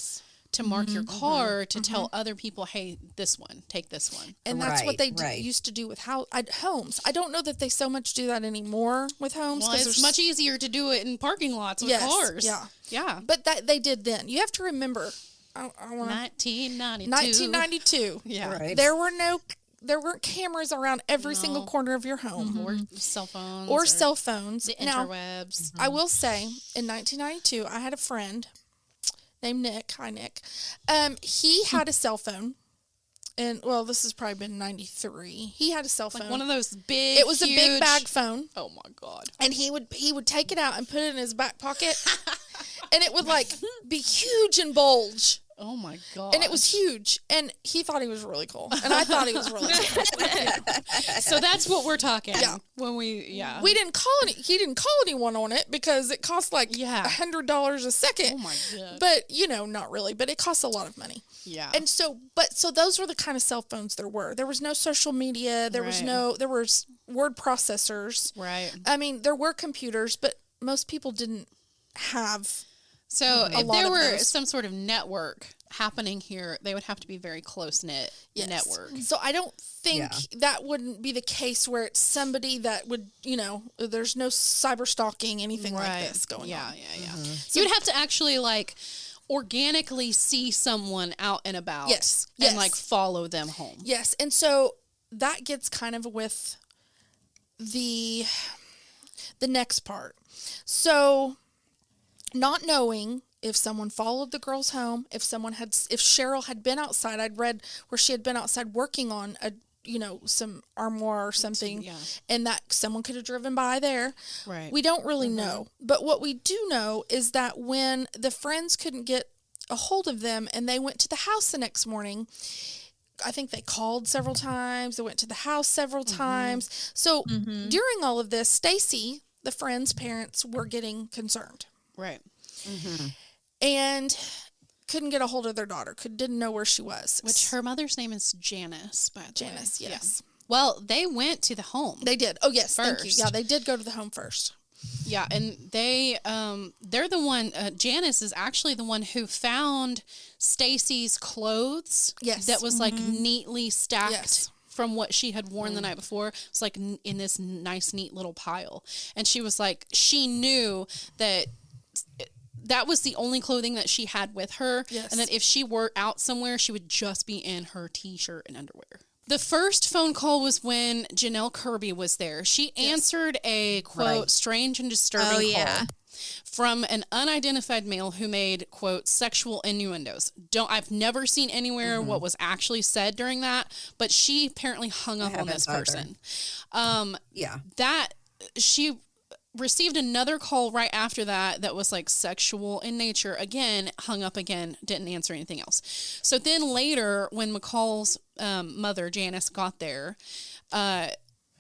to mark your car to tell other people, hey, this one, take this one. And that's what they used to do with homes. I don't know that they so much do that anymore with homes. Well, it's much easier to do it in parking lots with cars. Yeah. Yeah. But that they did then. You have to remember, 1992. Yeah. Right. There weren't cameras around every single corner of your home. Or cell phones. Or cell phones. The interwebs. Now, I will say, in 1992, I had a friend named Nick. Hi, Nick. He had a cell phone. And, well, this has probably been 93. He had a cell phone. Like one of those big, It was a big bag phone. Oh, my God. And he would take it out and put it in his back pocket. And it would, like, be huge and bulge. Oh, my God. And it was huge. And he thought he was really cool. And I thought he was really cool. So that's what we're talking. Yeah. When we he didn't call anyone on it because it cost like $100 a second. Oh my God. But, not really. But it costs a lot of money. Yeah. And so those were the kind of cell phones there were. There was no social media. There was word processors. Right. I mean, there were computers, but most people didn't have. So if there were some sort of network happening here, they would have to be very close-knit network. So I don't think that wouldn't be the case where it's somebody that would, there's no cyber stalking, anything like this going on. Yeah. So you would have to actually like organically see someone out and about. Yes. And like follow them home. Yes. And so that gets kind of with the next part. So not knowing if someone followed the girls home, if Sherrill had been outside. I'd read where she had been outside working on some armoire or something, and that someone could have driven by there. Right. We don't really know. But what we do know is that when the friends couldn't get a hold of them and they went to the house the next morning, I think they called several times. They went to the house several times. So during all of this, Stacy, the friends' parents, were getting concerned. Right. And couldn't get a hold of their daughter. Didn't know where she was. Which her mother's name is Janice, by the way. Janice, yes. Yeah. Well, they went to the home. They did. Oh, yes. First. Thank you. Yeah, they did go to the home first. Yeah, and they're the one, Janice is actually the one who found Stacy's clothes. Yes. That was like neatly stacked from what she had worn the night before. It's like in this nice, neat little pile. And she was like, she knew that was the only clothing that she had with her. Yes. And that if she were out somewhere, she would just be in her t-shirt and underwear. The first phone call was when Janelle Kirby was there. She answered a, quote, strange and disturbing call from an unidentified male who made, quote, sexual innuendos. I've never seen anywhere what was actually said during that, but she apparently hung up on this person. She received another call right after that was like sexual in nature. Again, hung up again, didn't answer anything else. So then later, when McCall's mother, Janice, got there,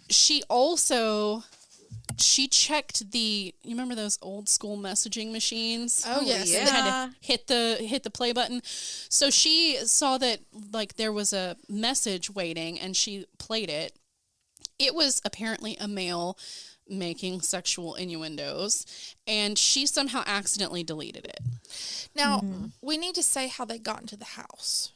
she checked you remember those old school messaging machines? Oh, yes. Yeah. They had to hit the play button. So she saw that like there was a message waiting and she played it. It was apparently a male making sexual innuendos, and she somehow accidentally deleted it. Now, we need to say how they got into the house.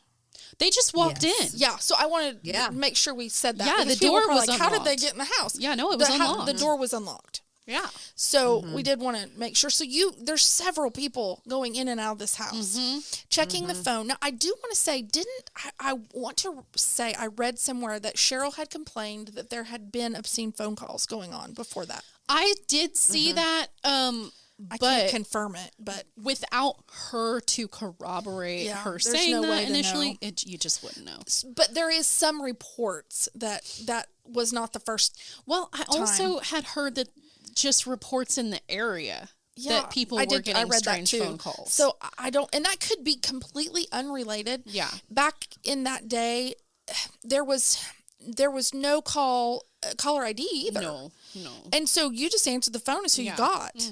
They just walked in. Yeah, so I wanted to make sure we said that. Yeah, because the door people were was like, how did they unlocked. get in the house? Yeah, no, it was unlocked. The door was unlocked. Yeah. So we did want to make sure. So there's several people going in and out of this house, checking the phone. Now, I do want to say, I want to say I read somewhere that Sherrill had complained that there had been obscene phone calls going on before that. I did see that, I can't confirm it, but without her to corroborate her there's saying no way that to initially, know. you just wouldn't know. But there is some reports that was not the first. Well, I also had heard that just reports in the area that people were getting strange phone calls. So I don't, and that could be completely unrelated. Yeah. Back in that day, there was no caller ID either. No. And so you just answered the phone as who you got.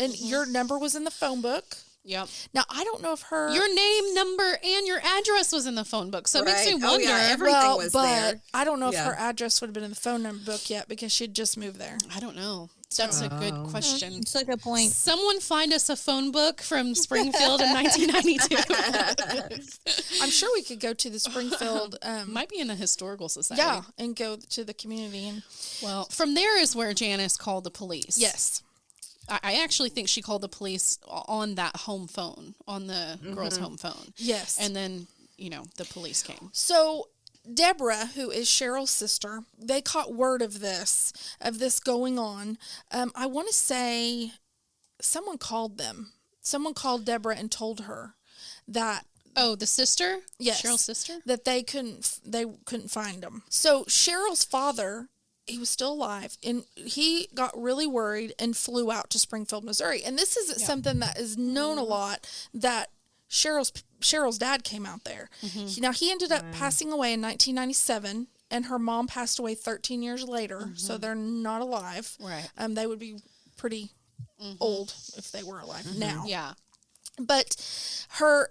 And your number was in the phone book. Yep. Now, I don't know if your name, number, and your address was in the phone book. So it makes me wonder. Everything was there. I don't know if her address would have been in the phone number book yet because she had just moved there. I don't know. That's a good question. It's a good point. Someone find us a phone book from Springfield in 1992. I'm sure we could go to the Springfield. Might be in a historical society. Yeah, and go to the community. Well, from there is where Janice called the police. Yes. I actually think she called the police on that home phone, on the girl's home phone. Yes. And then, the police came. So Deborah, who is Sherrill's sister, they caught word of this going on. I want to say someone called them. Someone called Deborah and told her that. Oh, the sister? Yes. Sherrill's sister? That they couldn't find them. So Sherrill's father, he was still alive, and he got really worried and flew out to Springfield, Missouri. And this isn't something that is known a lot, that Sherrill's dad came out there. Now, he ended up passing away in 1997, and her mom passed away 13 years later, so they're not alive. Right. They would be pretty old if they were alive now. Yeah. But her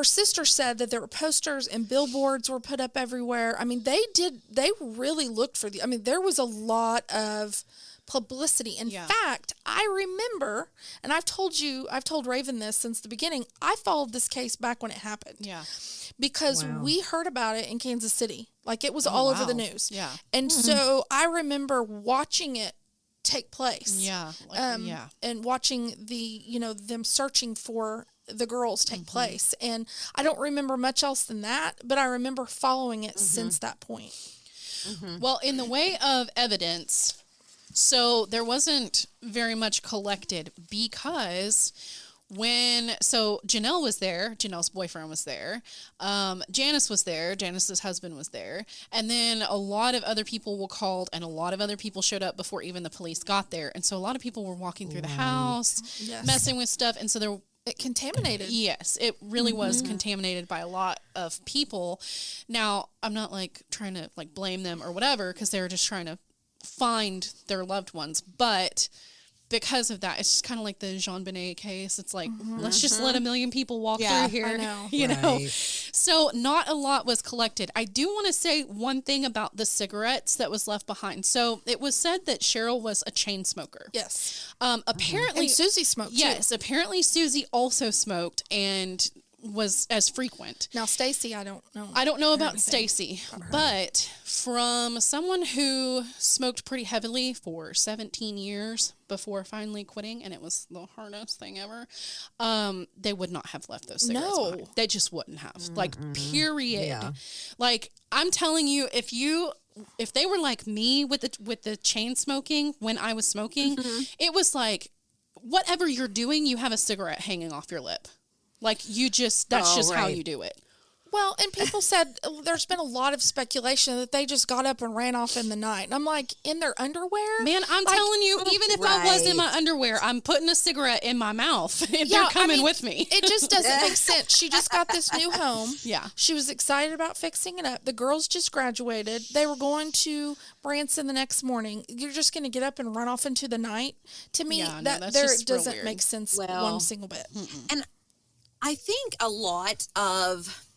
sister said that there were posters and billboards were put up everywhere. I mean, they really looked for there was a lot of publicity. In fact, I remember, and I've told Raven this since the beginning, I followed this case back when it happened. Yeah. Because we heard about it in Kansas City. Like, it was all over the news. Yeah. And so I remember watching it take place. Yeah. And watching them searching for the girls take place. And I don't remember much else than that, but I remember following it since that point. Well, in the way of evidence, so there wasn't very much collected because So Janelle was there. Janelle's boyfriend was there. Janice was there. Janice's husband was there. And then a lot of other people were called, and a lot of other people showed up before even the police got there. And so a lot of people were walking through the house, messing with stuff. And so it contaminated. Yes, it really was contaminated by a lot of people. Now, I'm not like trying to like blame them or whatever, because they were just trying to find their loved ones. But because of that, it's just kind of like the Jean Benet case. It's like, let's just let a million people walk through here. I know. You know? So not a lot was collected. I do want to say one thing about the cigarettes that was left behind. So it was said that Sherrill was a chain smoker. Yes. Apparently. And Suzie smoked Yes. too. Apparently Suzie also smoked and was as frequent. Now, Stacy, I don't know. I don't know about Stacy, but from someone who smoked pretty heavily for 17 years before finally quitting, and it was the hardest thing ever, they would not have left those cigarettes behind. They just wouldn't have. Like, period. Yeah. Like, I'm telling you, if they were like me with the chain smoking when I was smoking, it was like, whatever you're doing, you have a cigarette hanging off your lip. Like, that's just how you do it. Well, and people said there's been a lot of speculation that they just got up and ran off in the night. And I'm like, in their underwear? Man, I'm telling you, even if I was in my underwear, I'm putting a cigarette in my mouth. They're coming with me. It just doesn't make sense. She just got this new home. Yeah. She was excited about fixing it up. The girls just graduated. They were going to Branson the next morning. You're just going to get up and run off into the night? To me, it doesn't make sense one single bit. And I think a lot of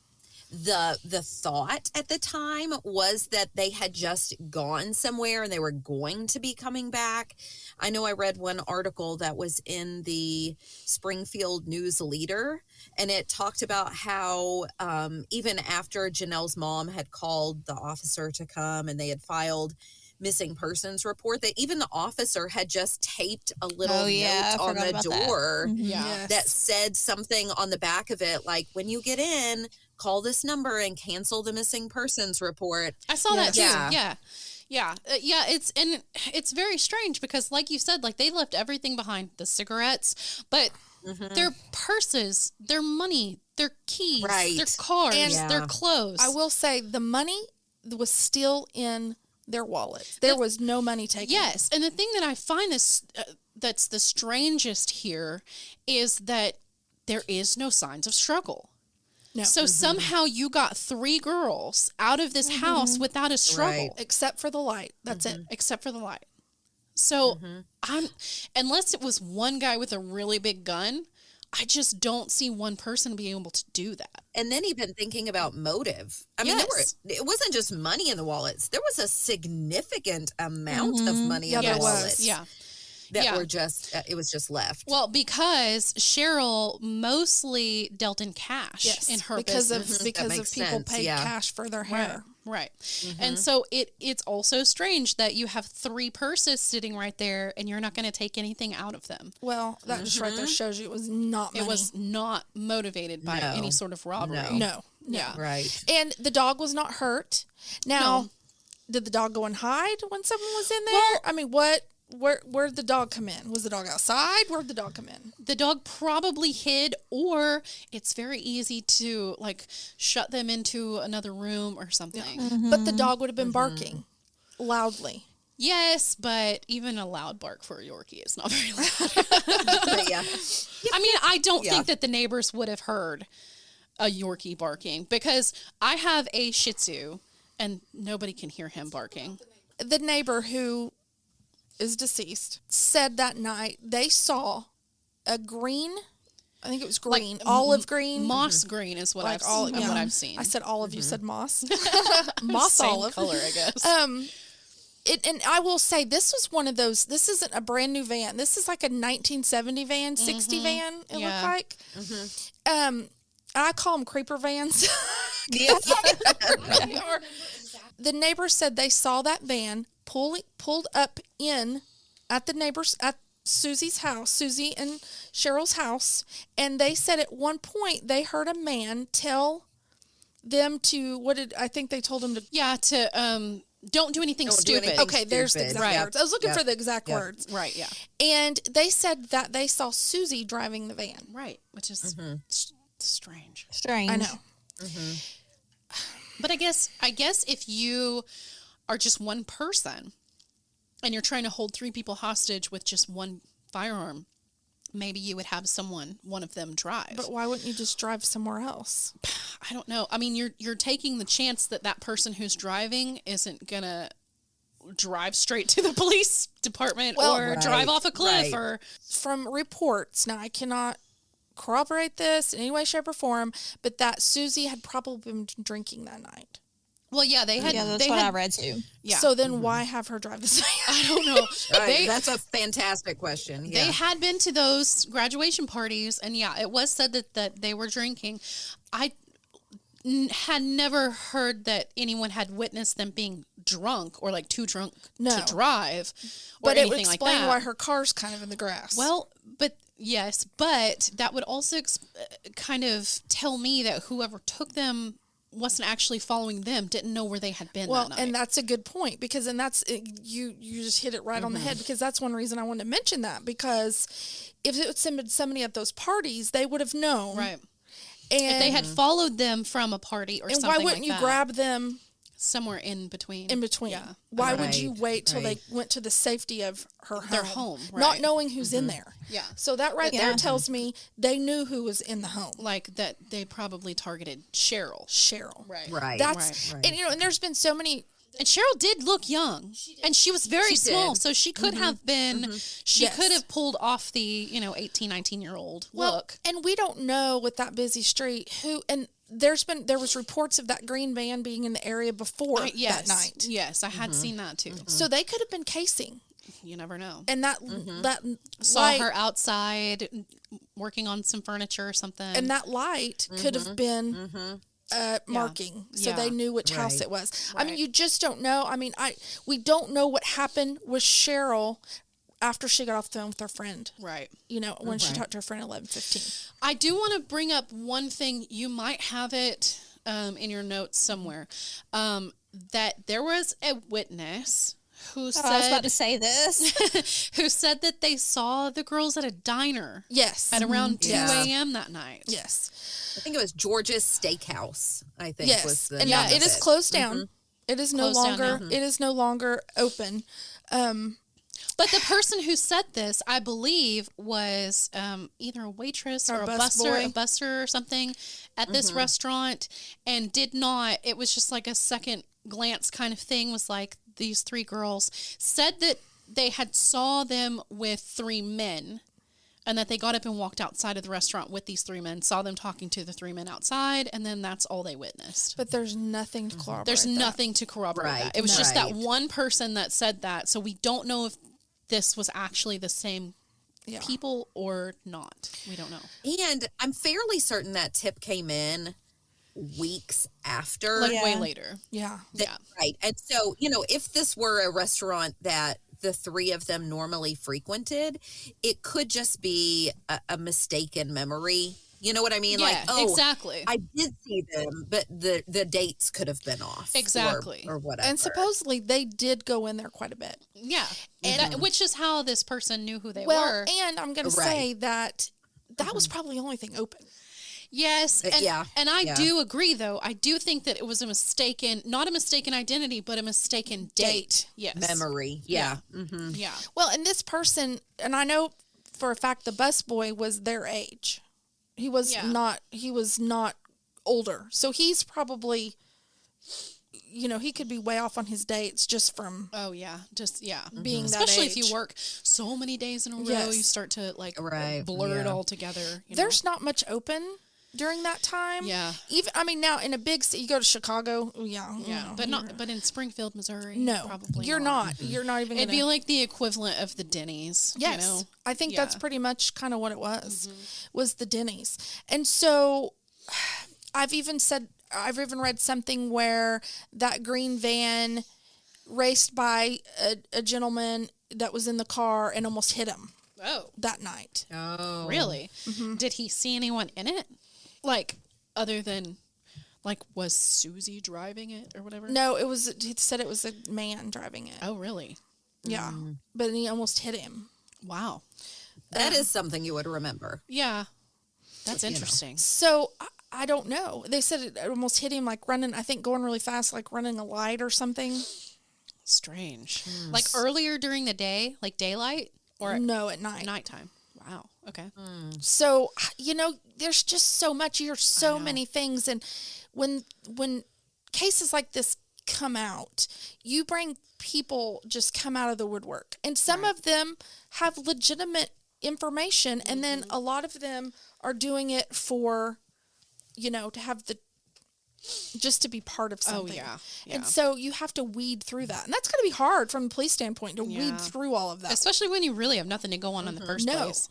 the thought at the time was that they had just gone somewhere and they were going to be coming back. I know I read one article that was in the Springfield News Leader, and it talked about how even after Janelle's mom had called the officer to come and they had filed missing persons report, that even the officer had just taped a little note on the door that said something on the back of it, like, when you get in, call this number and cancel the missing persons report. I saw that too. Yeah. It's very strange because, like you said, like, they left everything behind, the cigarettes, but their purses, their money, their keys, their cars, their clothes. I will say the money was still in their wallets. There was no money taken. Yes, and the thing that I find that's the strangest here is that there is no signs of struggle. No. So somehow you got 3 girls out of this house without a struggle. Except for the light. That's it. Except for the light. So unless it was one guy with a really big gun, I just don't see one person being able to do that. And then even thinking about motive. I mean, it wasn't just money in the wallets. There was a significant amount of money in the wallets. That were just, it was just left. Well, because Sherrill mostly dealt in cash in her business. Because of people paid cash for their hair. Right. And so it's also strange that you have 3 purses sitting right there and you're not going to take anything out of them. Well, that just right there shows you it was not money. It was not motivated by any sort of robbery. No. Yeah. Right. And the dog was not hurt. Now, did the dog go and hide when someone was in there? Well, I mean, where'd the dog come in? Was the dog outside? Where'd the dog come in? The dog probably hid, or it's very easy to like shut them into another room or something. But the dog would have been barking loudly. Yes, but even a loud bark for a Yorkie is not very loud. I mean, I don't think that the neighbors would have heard a Yorkie barking, because I have a Shih Tzu and nobody can hear him barking. The neighbor who is deceased said that night they saw a green, I think it was green, like olive green, moss green is what, like what I've seen. I said olive, you said moss. Moss Same olive color, I guess. And I will say this was one of those. This isn't a brand new van. This is like a 1970 van, 60 van. It looked like. I call them creeper vans. The neighbors said they saw that van pulled up in at the neighbors at Susie's house, Suzie and Sherrill's house, and they said at one point they heard a man tell them to, I think they told them to don't do anything Don't do stupid. anything Okay, there's the stupid. exact Yep. words. I was looking Yep. for the exact Yep. words. Right, yeah. And they said that they saw Suzie driving the van. Right, which is strange. Strange. I know. But I guess if you are just one person and you're trying to hold 3 people hostage with just one firearm, maybe you would have one of them drive. But why wouldn't you just drive somewhere else? I don't know. I mean, you're taking the chance that person who's driving isn't gonna drive straight to the police department or drive off a cliff or From reports, now I cannot corroborate this in any way, shape, or form, but that Suzie had probably been drinking that night. well, yeah, they had. Yeah, that's they what had, I read too. Yeah, So then why have her drive the van? I don't know. Right. That's a fantastic question. Yeah. They had been to those graduation parties, and yeah, it was said that they were drinking. I had never heard that anyone had witnessed them being drunk or like too drunk No. to drive, or But it anything would like explain that. why her car's kind of in the grass. Well, but yes, but that would also kind of tell me that whoever took them wasn't actually following them, didn't know where they had been that night. And that's a good point, because and that's you just hit it right on the head, because that's one reason I wanted to mention that, because if it was somebody at those parties, they would have known. Right. And If they had followed them from a party or and something why wouldn't like you that, grab them somewhere in between? in between? Yeah. Why would you Right, wait till right. they went to the safety of her home? Their home, Not right. knowing who's in there. Yeah. So that right there tells me they knew who was in the home. Like that they probably targeted Sherrill. Cheryl. Right. Right. That's right. and and there's been so many. And Cheryl did look young. And she was very She small, did. so she could have been she Yes. could have pulled off the, 18, 19-year-old look. And we don't know with that busy street who. And there was reports of that green van being in the area before Yes. that night. Yes, I had seen that too. So they could have been casing, You never know. and that Saw light, her outside working on some furniture or something. and that light could have been marking, so Yeah. they knew which house Right. it was. I mean, Right. you just don't know. I mean, we don't know what happened with Cheryl after she got off the phone with her friend. right. When she talked to her friend at 11:15. I do want to bring up one thing. You might have it in your notes somewhere. That there was a witness who I was about said to say this. who said that they saw the girls at a diner Yes. at around 2 Yeah. a.m. that night. Yes. I think it was George's Steakhouse. I think was Yes. the And name now of it is closed down. It is no Closed down longer. now. It is no longer open. But the person who said this, I believe, was either a waitress or a busser or something at this restaurant, and did not. It was just like a second glance kind of thing. Was like these 3 girls said that they had saw them with 3 men, and that they got up and walked outside of the restaurant with these 3 men. Saw them talking to the 3 men outside, and then that's all they witnessed. But there's nothing to corroborate. There's that. nothing to corroborate Right, that. It was just that right. one person that said that. So we don't know if this was actually the same Yeah. people or not. We don't know. And I'm fairly certain that tip came in weeks after. Like Yeah. way later. Yeah. Yeah. Right. And so, if this were a restaurant that the 3 of them normally frequented, it could just be a mistaken memory. You know what I mean? Yeah, exactly. I did see them, but the dates could have been off. Exactly. Or whatever. And supposedly they did go in there quite a bit. Yeah. And which is how this person knew who they Well, were. and I'm going to Right. say that was probably the only thing open. Yes. And, yeah, and I yeah. do agree, though. I do think that it was not a mistaken identity, but a mistaken date. Yes. Memory. Yeah. Yeah. Well, and this person, and I know for a fact the busboy was their age. He was Yeah. not older. So he's probably, he could be way off on his dates just from Oh, yeah. Just, yeah. being Especially that if age. you work so many days in a row, Yes. you start to, like, Right, blur it yeah. all together. There's not much open during that time. Yeah. Even, now in a big city, you go to Chicago. Yeah. Yeah, but in Springfield, Missouri, No, probably you're not. You're not even It'd gonna, be like the equivalent of the Denny's. yes, You know? I think that's Yeah. pretty much kind of what it was the Denny's. And so I've even read something where that green van raced by a gentleman that was in the car and almost hit him Oh, that night. Oh. really? Did he see anyone in it? Like, other than Like, was Suzie driving it or whatever? No, he said it was a man driving it. Oh, really? Yeah. But he almost hit him. Wow. That is something you would remember. Yeah. That's interesting. So, I don't know. They said it almost hit him like running, I think going really fast, like running a light or something. Strange. Like earlier during the day, like daylight? Or No, at night. nighttime? Wow. Okay. So, there's just so much. There's so many things. And when cases like this come out, you bring people just come out of the woodwork. And some of them have legitimate information. And then a lot of them are doing it for, to have just to be part of something. Oh, yeah. And so you have to weed through that. And that's going to be hard from the police standpoint to weed through all of that. Especially when you really have nothing to go on in the first place.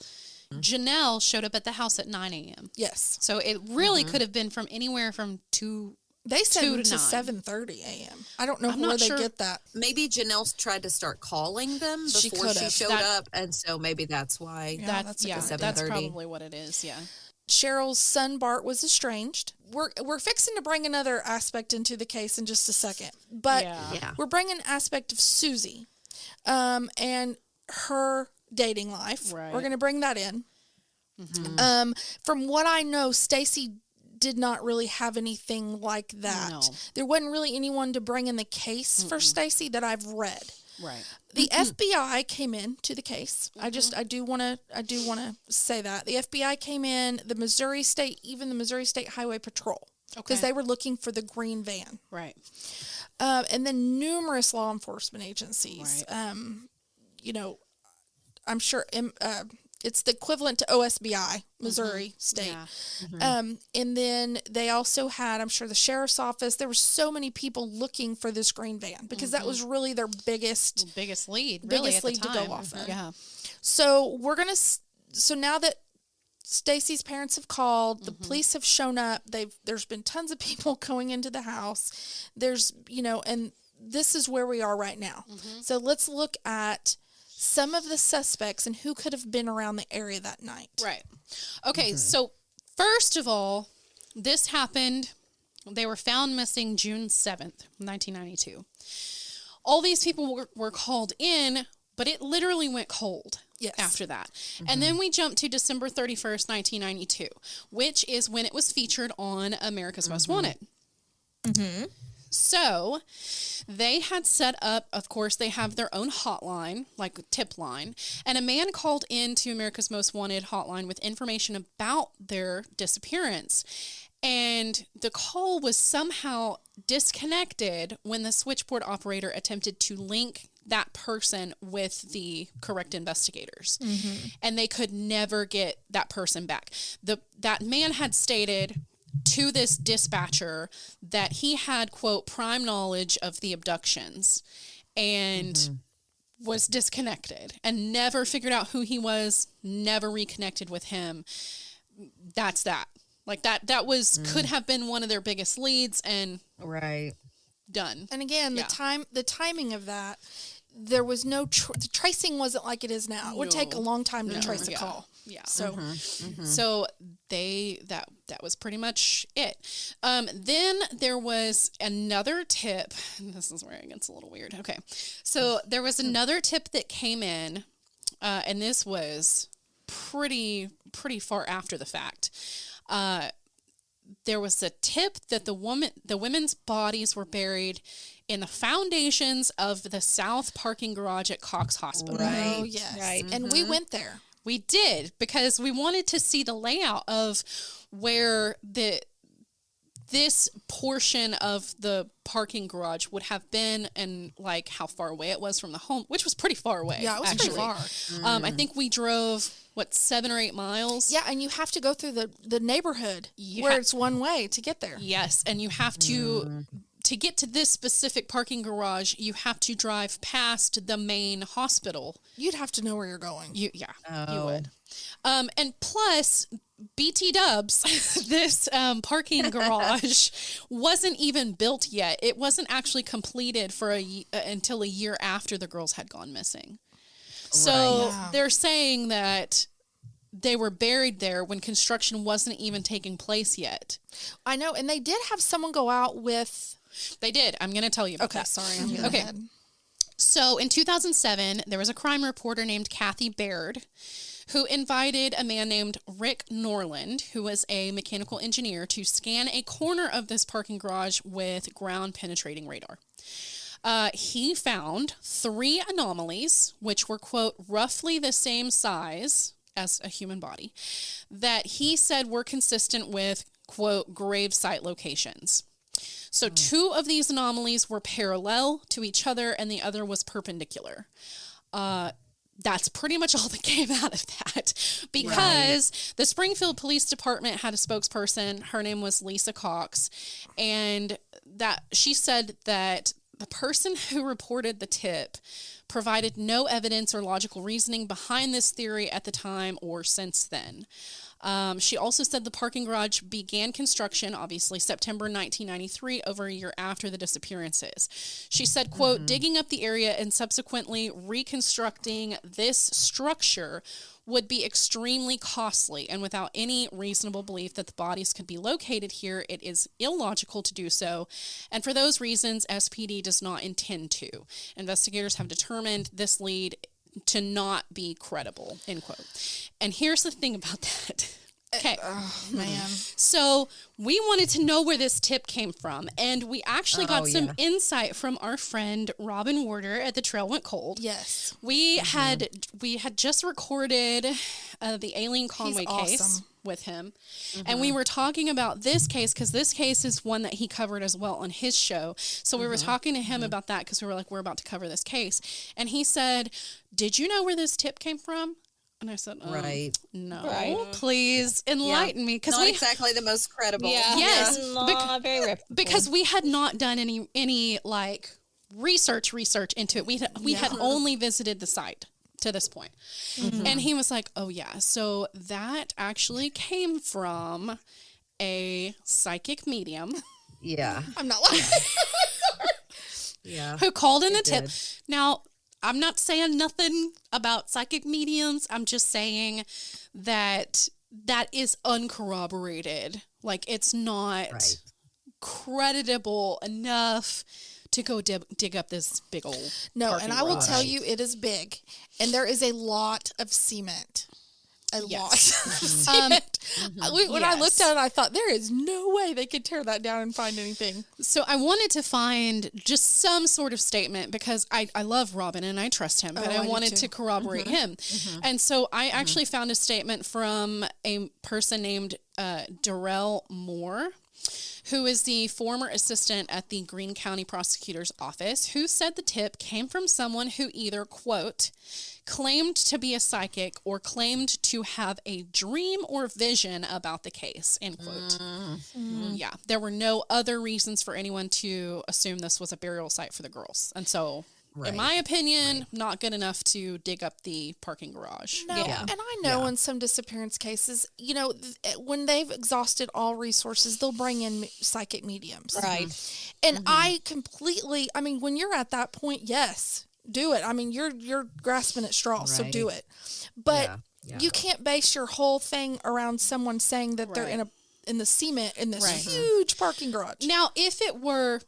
Janelle showed up at the house at 9 a.m. Yes. So it really could have been from anywhere from 2 They said to to 9. 7:30 a.m. I don't know I'm where not they sure. get that. Maybe Janelle tried to start calling them She before she could've. showed That- up, and so maybe that's why. Yeah, that's a good that's 7:30. probably what it is. Yeah. Sherrill's son Bart was estranged. We're fixing to bring another aspect into the case in just a second, but Yeah. we're bringing an aspect of Suzie, and her dating life. Right. We're going to bring that in. From what I know, Stacy did not really have anything like that. No. There wasn't really anyone to bring in the case for Stacy that I've read. Right. The FBI came in to the case. I do want to say that the FBI came in, the Missouri State Highway Patrol, because they were looking for the green van. Right. And then numerous law enforcement agencies. Right. I'm sure it's the equivalent to OSBI, Missouri State. Yeah. And then they also had, I'm sure, the sheriff's office. There were so many people looking for this green van because that was really their biggest Biggest lead, really, at the lead to time. go off of. Yeah. So so now that Stacy's parents have called, the police have shown up. There's been tons of people going into the house. There's, and this is where we are right now. So let's look at some of the suspects and who could have been around the area that night. Right. Okay, so first of all, this happened, they were found missing June 7th, 1992. All these people were called in, but it literally went cold after that. And then we jumped to December 31st, 1992, which is when it was featured on America's Most Wanted. So they had set up, of course, they have their own hotline, like a tip line, and a man called into America's Most Wanted hotline with information about their disappearance. And the call was somehow disconnected when the switchboard operator attempted to link that person with the correct investigators. And they could never get that person back. That man had stated to this dispatcher that he had, quote, prime knowledge of the abductions and was disconnected and never figured out who he was, never reconnected with him. That's that. Like that was, could have been one of their biggest leads and done. And again, the timing of that, there was no, the tracing wasn't like it is now. It would take a long time to trace a call. Yeah. So, So that was pretty much it. Then there was another tip. This is where it gets a little weird. Okay. So there was another tip that came in, and this was pretty far after the fact. There was a tip that the women's bodies were buried in the foundations of the south parking garage at Cox Hospital. Oh, yes. Right. And we went there. We did, because we wanted to see the layout of where this portion of the parking garage would have been and like how far away it was from the home, which was pretty far away. Yeah, it was actually. pretty far. I think we drove 7 or 8 miles. Yeah, and you have to go through the neighborhood where it's one way to get there. Yes, and you have to get to this specific parking garage, you have to drive past the main hospital. You'd have to know where you're going. You would. And plus, BT Dubs, this parking garage wasn't even built yet. It wasn't actually completed for until a year after the girls had gone missing. So they're saying that they were buried there when construction wasn't even taking place yet. I know, and they did have someone go out with... They did. I'm going to tell you about that. Sorry. I'm getting ahead. So in 2007, there was a crime reporter named Kathy Baird who invited a man named Rick Norland, who was a mechanical engineer, to scan a corner of this parking garage with ground-penetrating radar. He found 3 anomalies, which were, quote, roughly the same size as a human body, that he said were consistent with, quote, grave site locations. So 2 of these anomalies were parallel to each other, and the other was perpendicular. That's pretty much all that came out of that, because the Springfield Police Department had a spokesperson. Her name was Lisa Cox, and that she said that the person who reported the tip provided no evidence or logical reasoning behind this theory at the time or since then. She also said the parking garage began construction, obviously, September 1993, over a year after the disappearances. She said, quote, digging up the area and subsequently reconstructing this structure would be extremely costly, and without any reasonable belief that the bodies could be located here, it is illogical to do so, and for those reasons, SPD does not intend to. Investigators have determined this lead to not be credible, end quote. And here's the thing about that. Okay. Oh, man. So we wanted to know where this tip came from, and we actually got some insight from our friend Robin Warder at The Trail Went Cold. Yes. We had just recorded the Aileen Conway case with him, and we were talking about this case because this case is one that he covered as well on his show. So we were talking to him about that because we were like, we're about to cover this case, and he said, "Did you know where this tip came from?" And I said, no, please enlighten me. Not exactly the most credible. Yeah. Yes. Very reputable. Because we had not done any like research into it. We had only visited the site to this point. And he was like, oh yeah, so that actually came from a psychic medium. Yeah. I'm not lying. Yeah. Who called in the tip. Now, I'm not saying nothing about psychic mediums. I'm just saying that is uncorroborated. Like, it's not creditable enough to go dig up this big old and I will tell you, it is big. And there is a lot of cement. Lot of cement. When I looked at it, I thought, there is no way they could tear that down and find anything. So I wanted to find just some sort of statement because I love Robin and I trust him, but I wanted to corroborate him. And so I actually found a statement from a person named Darrell Moore, who is the former assistant at the Greene County Prosecutor's Office, who said the tip came from someone who either, quote, claimed to be a psychic or claimed to have a dream or vision about the case, end quote. Yeah, there were no other reasons for anyone to assume this was a burial site for the girls. And so, in my opinion, not good enough to dig up the parking garage. No, and I know in some disappearance cases, you know, when they've exhausted all resources, they'll bring in psychic mediums. Right. And I mean, when you're at that point, yes, do it. I mean, you're grasping at straws, so do it. But you can't base your whole thing around someone saying that they're in the cement in this huge parking garage. Now, if it were,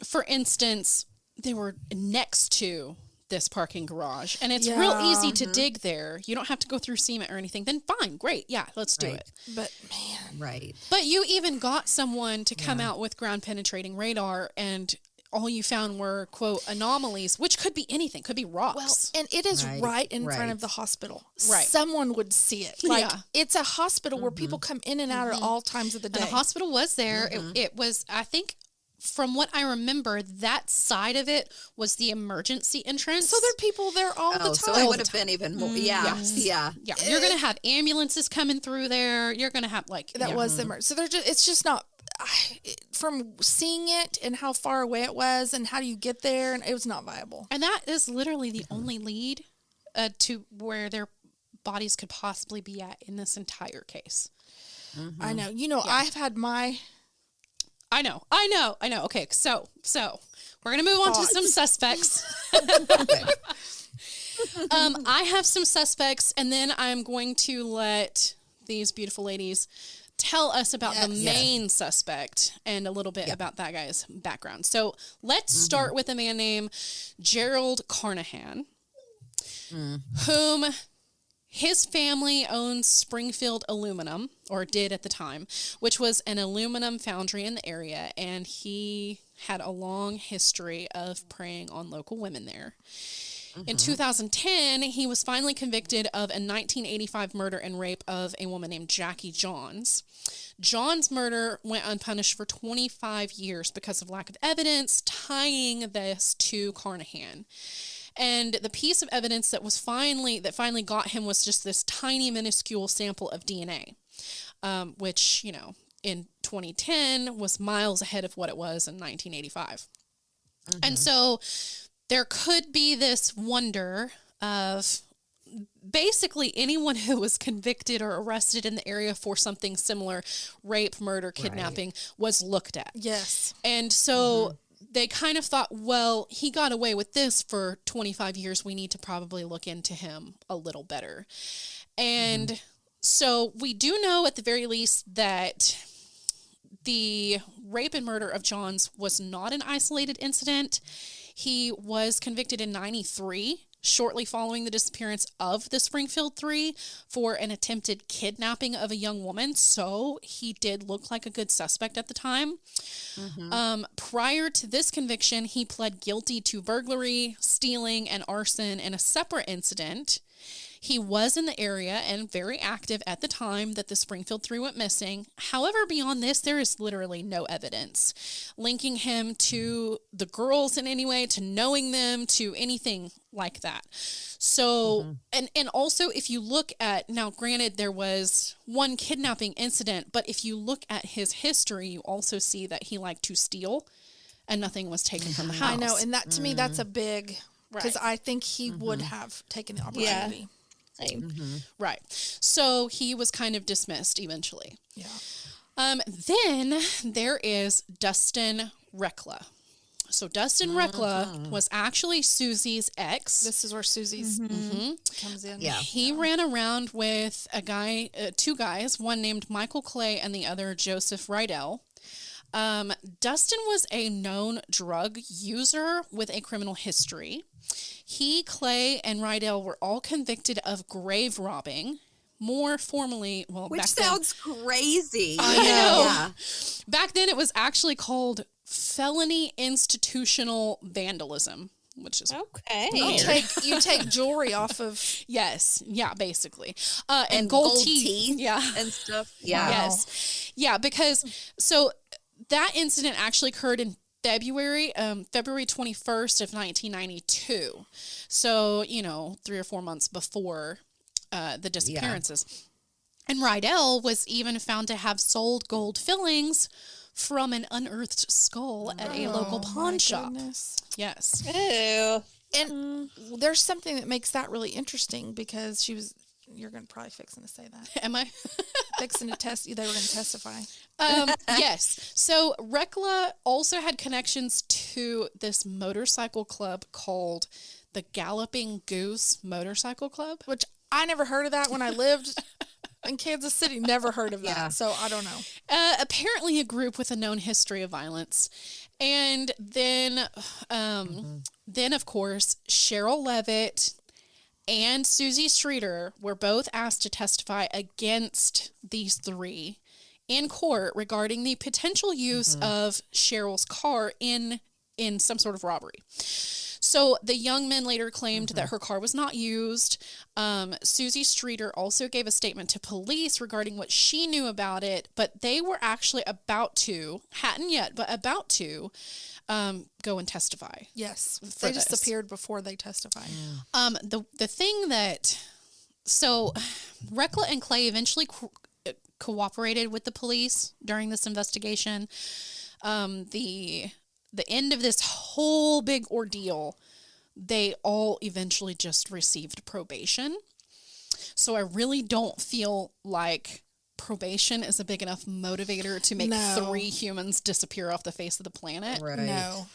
for instance, they were next to this parking garage and it's real easy to dig there, you don't have to go through cement or anything, then fine, great, yeah, let's do it. But man, but you even got someone to come out with ground penetrating radar, and all you found were, quote, anomalies, which could be anything, could be rocks. Well, and it is right in front of the hospital. Someone would see it. Like, it's a hospital where people come in and out at all times of the day. And the hospital was there. It was, I think, from what I remember, that side of it was the emergency entrance. So there are people there all the time. So it would have been even more. Yeah. You're going to have ambulances coming through there. You're going to have that was the emergency. So it's just not, from seeing it and how far away it was and how do you get there, and it was not viable. And that is literally the only lead to where their bodies could possibly be at in this entire case. I know. You know, I've had my... I know. Okay, so we're going to move on to some suspects. I have some suspects, and then I'm going to let these beautiful ladies tell us about the main suspect and a little bit about that guy's background. So let's start with a man named Gerald Carnahan, whom his family owns Springfield Aluminum, or did at the time, which was an aluminum foundry in the area, and he had a long history of preying on local women there. In 2010, he was finally convicted of a 1985 murder and rape of a woman named Jackie Johns. John's murder went unpunished for 25 years because of lack of evidence tying this to Carnahan. And the piece of evidence that finally got him was just this tiny, minuscule sample of DNA, which, in 2010 was miles ahead of what it was in 1985. And so there could be this wonder of basically anyone who was convicted or arrested in the area for something similar, rape, murder, kidnapping, was looked at. Yes. And so they kind of thought, well, he got away with this for 25 years. We need to probably look into him a little better. And so we do know at the very least that the rape and murder of Johns was not an isolated incident. He was convicted in 1993, shortly following the disappearance of the Springfield Three, for an attempted kidnapping of a young woman. So he did look like a good suspect at the time. Prior to this conviction, he pled guilty to burglary, stealing, and arson in a separate incident. He was in the area and very active at the time that the Springfield Three went missing. However, beyond this, there is literally no evidence linking him to the girls in any way, to knowing them, to anything like that. So, and also if you look at, now granted there was one kidnapping incident, but if you look at his history, you also see that he liked to steal and nothing was taken from the house. I know, and that to me, that's a big, because I think he would have taken the opportunity. Yeah. Same. Right. So he was kind of dismissed eventually. Yeah. Then there is Dustin Rekla. So Dustin Rekla was actually Susie's ex. This is where Susie's comes in. Yeah. He ran around with two guys, one named Michael Clay and the other Joseph Rydell. Dustin was a known drug user with a criminal history. He, Clay, and Rydell were all convicted of grave robbing. More formally, which sounds crazy. I know. Yeah. Back then, it was actually called felony institutional vandalism, which is okay. You take jewelry off of basically, and gold teeth, and stuff. Yeah, yes, because so that incident actually occurred in February 21st of 1992. So, 3 or 4 months before the disappearances. Yeah. And Rydell was even found to have sold gold fillings from an unearthed skull at a local pawn shop. Goodness. Yes. Ew. And there's something that makes that really interesting because you're going to probably fixing to say that. Am I? They were going to testify. Yes. So Rekla also had connections to this motorcycle club called the Galloping Goose Motorcycle Club. Which I never heard of that when I lived in Kansas City. Never heard of that. So I don't know. Apparently a group with a known history of violence. And then, of course, Sherrill Levitt and Suzie Streeter were both asked to testify against these three in court regarding the potential use of Sherrill's car in some sort of robbery. So the young men later claimed that her car was not used. Suzie Streeter also gave a statement to police regarding what she knew about it, but they were actually hadn't yet, but about to go and testify. Yes, they just appeared before they testified. The thing that, so Rekla and Clay eventually cooperated with the police during this investigation. The end of this whole big ordeal, they all eventually just received probation. So I really don't feel like probation is a big enough motivator to make 3 humans disappear off the face of the planet. Right. No.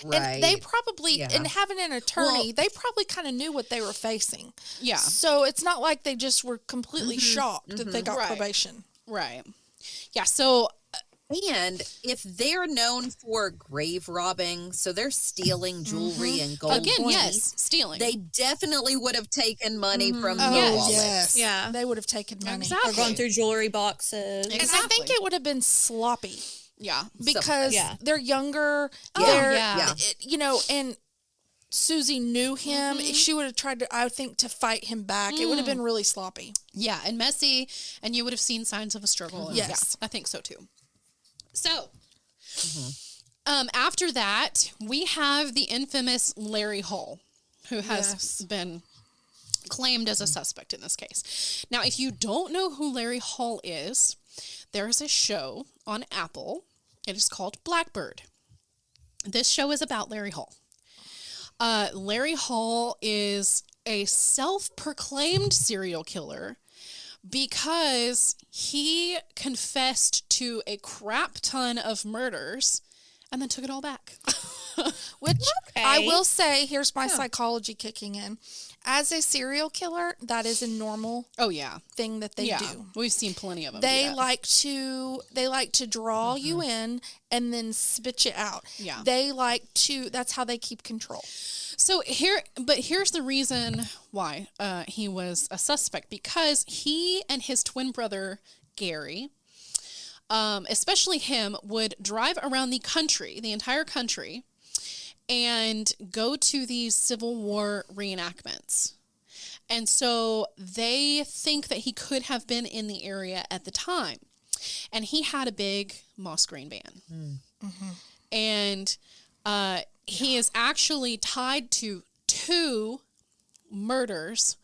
Right. And they probably, Yeah. and having an attorney, they probably kind of knew what they were facing. Yeah. So it's not like they just were completely shocked that they got Right. probation. Right. Yeah. So And if they're known for grave robbing, so they're stealing jewelry and gold. again, coins, yes, stealing. They definitely would have taken money from the Oh, wallet. yes. Yeah. They would have taken money. Exactly. Or gone through jewelry boxes. And I Exactly. think it would have been sloppy yeah. because Yeah. they're younger. Yeah. They're, Yeah. you know, and Susie knew him. She would have tried to, I think, to fight him back. It would have been really sloppy. Yeah, and messy, and you would have seen signs of a struggle. And Yes. yeah, I think so too. So, after that, we have the infamous Larry Hull, who has been claimed as a suspect in this case. Now, if you don't know who Larry Hull is, there is a show on Apple. It is called Blackbird. This show is about Larry Hull. Larry Hull is a self-proclaimed serial killer because he confessed to a crap ton of murders and then took it all back. Which I Okay. will say, here's my psychology kicking in. As a serial killer, that is a normal Oh, yeah. thing that they Yeah. do. We've seen plenty of them. They do that. like to draw you in and then spit you out. Yeah. They like to, that's how they keep control. So here's the reason why he was a suspect, because he and his twin brother, Gary, especially him, would drive around the country, the entire country, and go to these Civil War reenactments. And so they think that he could have been in the area at the time. And he had a big moss green van. And he is actually tied to 2 murders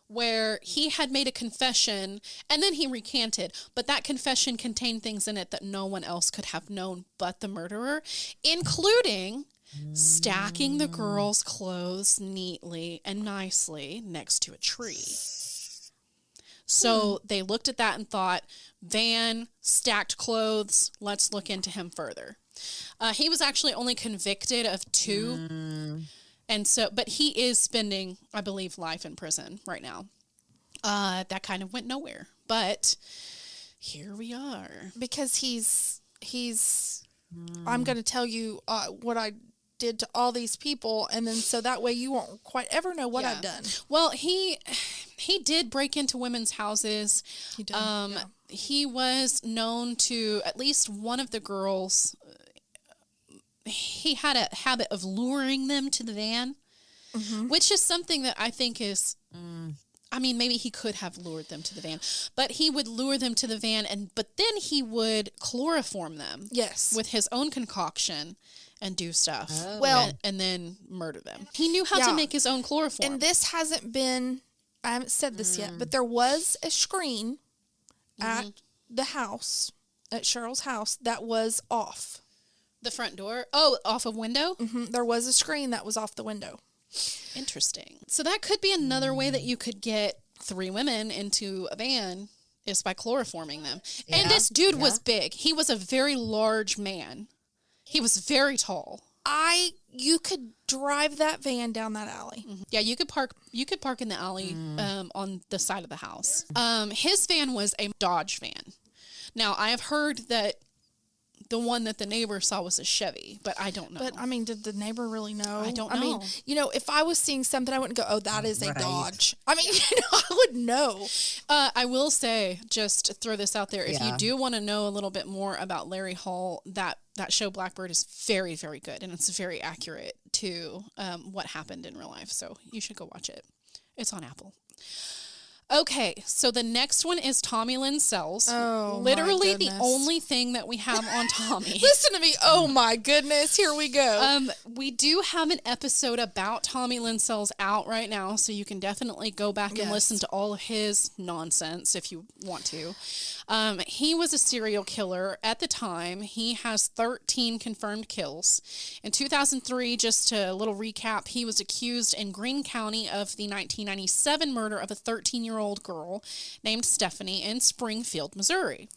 where he had made a confession and then he recanted, but that confession contained things in it that no one else could have known but the murderer, including stacking the girl's clothes neatly and nicely next to a tree. So they looked at that and thought, van, stacked clothes, let's look into him further. He was actually only convicted of 2. And so, but he is spending, I believe, life in prison right now. That kind of went nowhere, but here we are. Because he's I'm going to tell you what I did to all these people, and then so that way you won't quite ever know what I've done. Well, he did break into women's houses. He did, He was known to at least one of the girls. He had a habit of luring them to the van, which is something that I think is, I mean, maybe he could have lured them to the van, but he would lure them to the van, but then he would chloroform them Yes. with his own concoction and do stuff. Well- and then murder them. He knew how Yeah. to make his own chloroform. And this hasn't been, I haven't said this yet, but there was a screen at the house, at Sherrill's house, that was off. The front door? Oh, off a window? There was a screen that was off the window. Interesting. So that could be another way that you could get 3 women into a van is by chloroforming them. And this dude was big. He was a very large man. He was very tall. You could drive that van down that alley. Yeah, you could park in the alley on the side of the house. His van was a Dodge van. Now, I have heard that the one that the neighbor saw was a Chevy, but I don't know. But, I mean, did the neighbor really know? I don't I mean, know. if I was seeing something, I wouldn't go, oh, that is a Right. Dodge. I mean, I would know. I will say, just to throw this out there, if you Yeah. do want to know a little bit more about Larry Hull, that show Blackbird is very, very good, and it's very accurate to what happened in real life. So you should go watch it. It's on Apple. Okay, so the next one is Tommy Lynn Sells. Oh, my literally the goodness. only thing that we have on Tommy. Listen to me. Oh, my goodness. Here we go. We do have an episode about Tommy Lynn Sells out right now, so you can definitely go back and Yes. listen to all of his nonsense if you want to. He was a serial killer at the time. He has 13 confirmed kills. In 2003, just a little recap, he was accused in Greene County of the 1997 murder of a 13-year-old girl named Stephanie in Springfield, Missouri.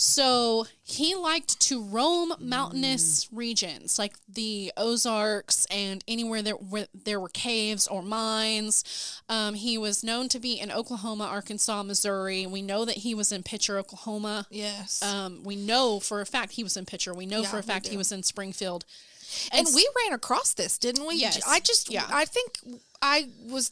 So he liked to roam mountainous regions like the Ozarks and anywhere where there were caves or mines. He was known to be in Oklahoma, Arkansas, Missouri. We know that he was in Pitcher, Oklahoma. Yes. We know for a fact he was in Pitcher. We know Yeah, for a fact we he do. was in Springfield. And we ran across this, didn't we? Yes. I think I was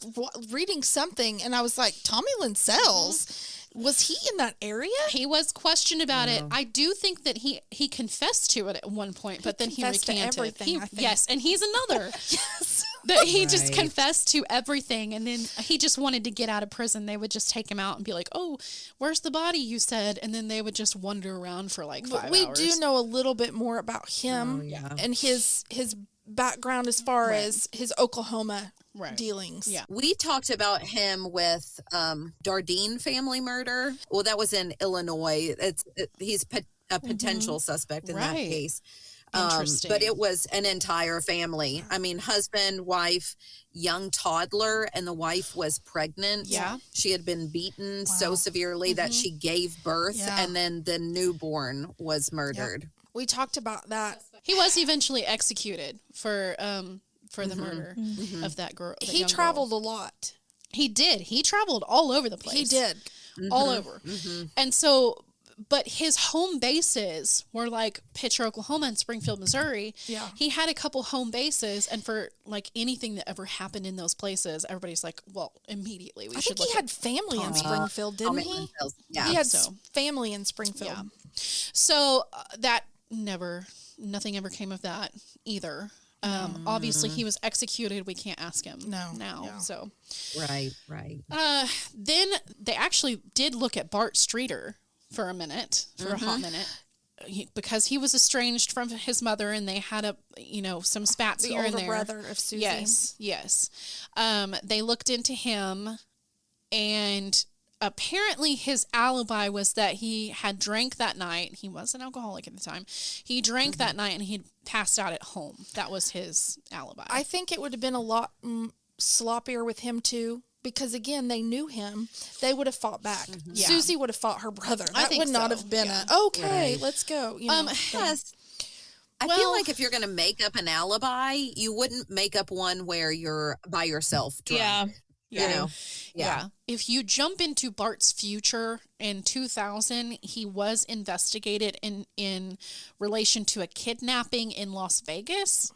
reading something and I was like, Tommy Linsells, was he in that area? He was questioned about it. I do think that he confessed to it at one point, but then he confessed to recanted. everything, I think. Yes, and he's another. Yes. That he just Right. confessed to everything, and then he just wanted to get out of prison. They would just take him out and be like, "Oh, where's the body you said?" And then they would just wander around for like 5 But we hours. do know a little bit more about him and his background as far as his Oklahoma Right. dealings. Yeah. We talked about him with Dardine family murder. Well, that was in Illinois. He's a potential suspect in that Right. case. Interesting. But it was an entire family. I mean, husband, wife, young toddler, and the wife was pregnant. Yeah. She had been beaten so severely that she gave birth, Yeah. and then the newborn was murdered. We talked about that. He was eventually executed for the murder of that girl. that He young girl. traveled a lot. He did. He traveled all over the place. He did. All over. And so, but his home bases were like Pitcher, Oklahoma and Springfield, Missouri. Yeah. He had a couple home bases, and for like anything that ever happened in those places, everybody's like, well, immediately we I should think he look had family in Springfield, didn't Tommy he? Linsells. Yeah. He had so. family in Springfield. Yeah. So that nothing ever came of that either. Obviously he was executed. We can't ask him now. No. So, Right. then they actually did look at Bart Streeter for a minute, for a hot minute, because he was estranged from his mother, and they had some spats The here and older there. brother of Suzie. Yes. They looked into him, and apparently his alibi was that he had drank that night. He was an alcoholic at the time. He drank that night and he'd passed out at home. That was his alibi. I think it would have been a lot sloppier with him too, because again, they knew him. They would have fought back. Yeah. Suzie would have fought her brother. I That think would not so, have been yeah. okay, Right. let's go. You know, Yes. I Well- feel like if you're going to make up an alibi, you wouldn't make up one where you're by yourself drunk. Yeah. You know? Yeah. If you jump into Bart's future in 2000, he was investigated in relation to a kidnapping in Las Vegas.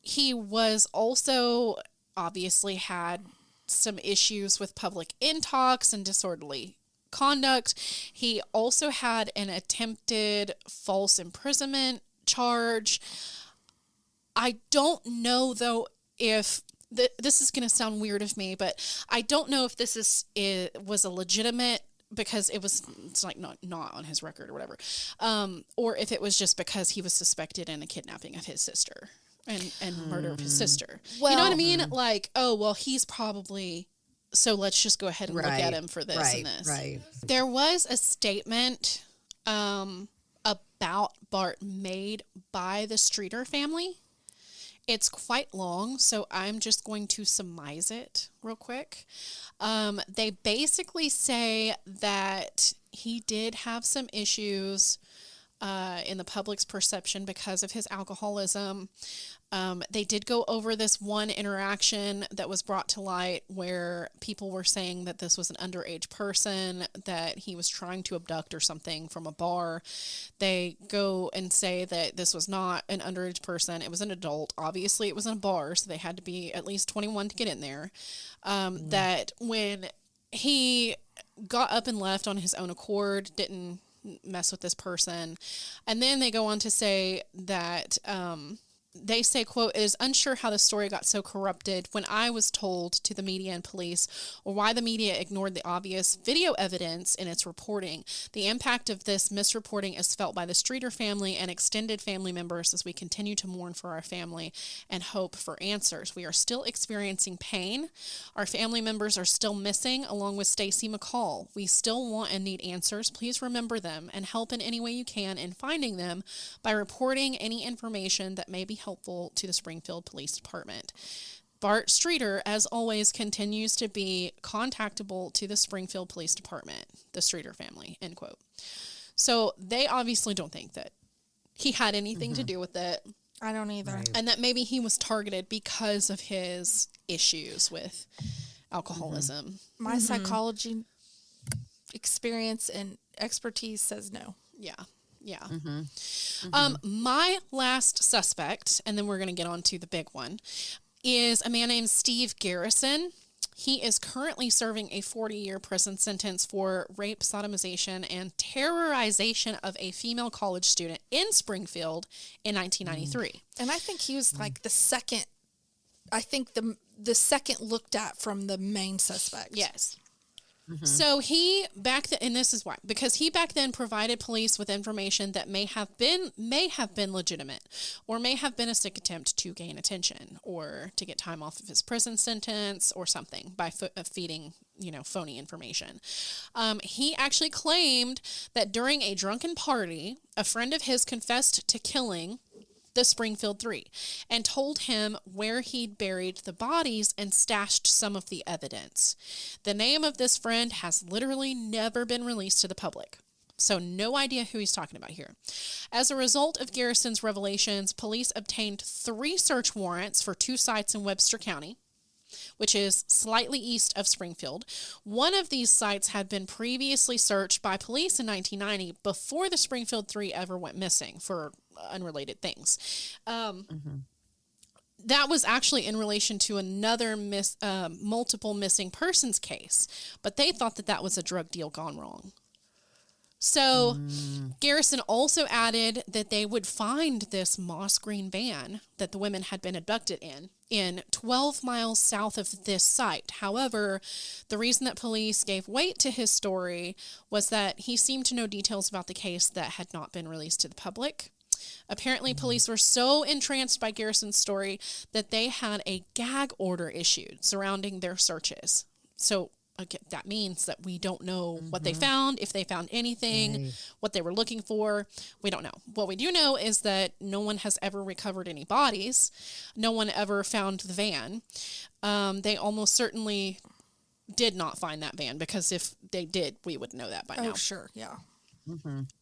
He was also obviously had some issues with public intox and disorderly conduct. He also had an attempted false imprisonment charge. I don't know though if this is going to sound weird of me, but I don't know if this was a legitimate, because it's like not on his record or whatever, or if it was just because he was suspected in a kidnapping of his sister and murder of his sister. You know what I mean? Like, oh well, he's probably, so let's just go ahead and look at him for this and this. Right. There was a statement about Bart made by the Streeter family. It's quite long, so I'm just going to surmise it real quick. They basically say that he did have some issues in the public's perception because of his alcoholism. They did go over this one interaction that was brought to light where people were saying that this was an underage person that he was trying to abduct or something from a bar. They go and say that this was not an underage person. It was an adult. Obviously, it was in a bar, so they had to be at least 21 to get in there. That when he got up and left on his own accord, didn't mess with this person. And then they go on to say that they say, quote, "It is unsure how the story got so corrupted when I was told to the media and police, or why the media ignored the obvious video evidence in its reporting. The impact of this misreporting is felt by the Streeter family and extended family members as we continue to mourn for our family and hope for answers. We are still experiencing pain. Our family members are still missing, along with Stacy McCall. We still want and need answers. Please remember them and help in any way you can in finding them by reporting any information that may be helpful to the Springfield Police Department. Bart Streeter, as always, continues to be contactable to the Springfield Police Department, the Streeter family," end quote. So they obviously don't think that he had anything to do with it. I don't either. Right. And that maybe he was targeted because of his issues with alcoholism. My psychology experience and expertise says no. Yeah. My last suspect, and then we're going to get on to the big one, is a man named Steve Garrison. He is currently serving a 40-year prison sentence for rape, sodomization, and terrorization of a female college student in Springfield in 1993. And I think he was like the second, the second looked at from the main suspect. Yes. So he back then, and this is why, because he back then provided police with information that may have been legitimate, or may have been a sick attempt to gain attention or to get time off of his prison sentence or something by feeding, phony information. He actually claimed that during a drunken party, a friend of his confessed to killing the Springfield Three and told him where he'd buried the bodies and stashed some of the evidence. The name of this friend has literally never been released to the public, so no idea who he's talking about here. As a result of Garrison's revelations, police obtained 3 search warrants for 2 sites in Webster County, which is slightly east of Springfield. One of these sites had been previously searched by police in 1990 before the Springfield Three ever went missing for unrelated things. That was actually in relation to another multiple missing persons case, but they thought that was a drug deal gone wrong. So Garrison also added that they would find this moss green van that the women had been abducted in 12 miles south of this site. However, the reason that police gave weight to his story was that he seemed to know details about the case that had not been released to the public. Apparently, police were so entranced by Garrison's story that they had a gag order issued surrounding their searches. So again, that means that we don't know what they found, if they found anything, what they were looking for. We don't know. What we do know is that no one has ever recovered any bodies. No one ever found the van. They almost certainly did not find that van, because if they did, we would know that by now. Oh, sure. Yeah.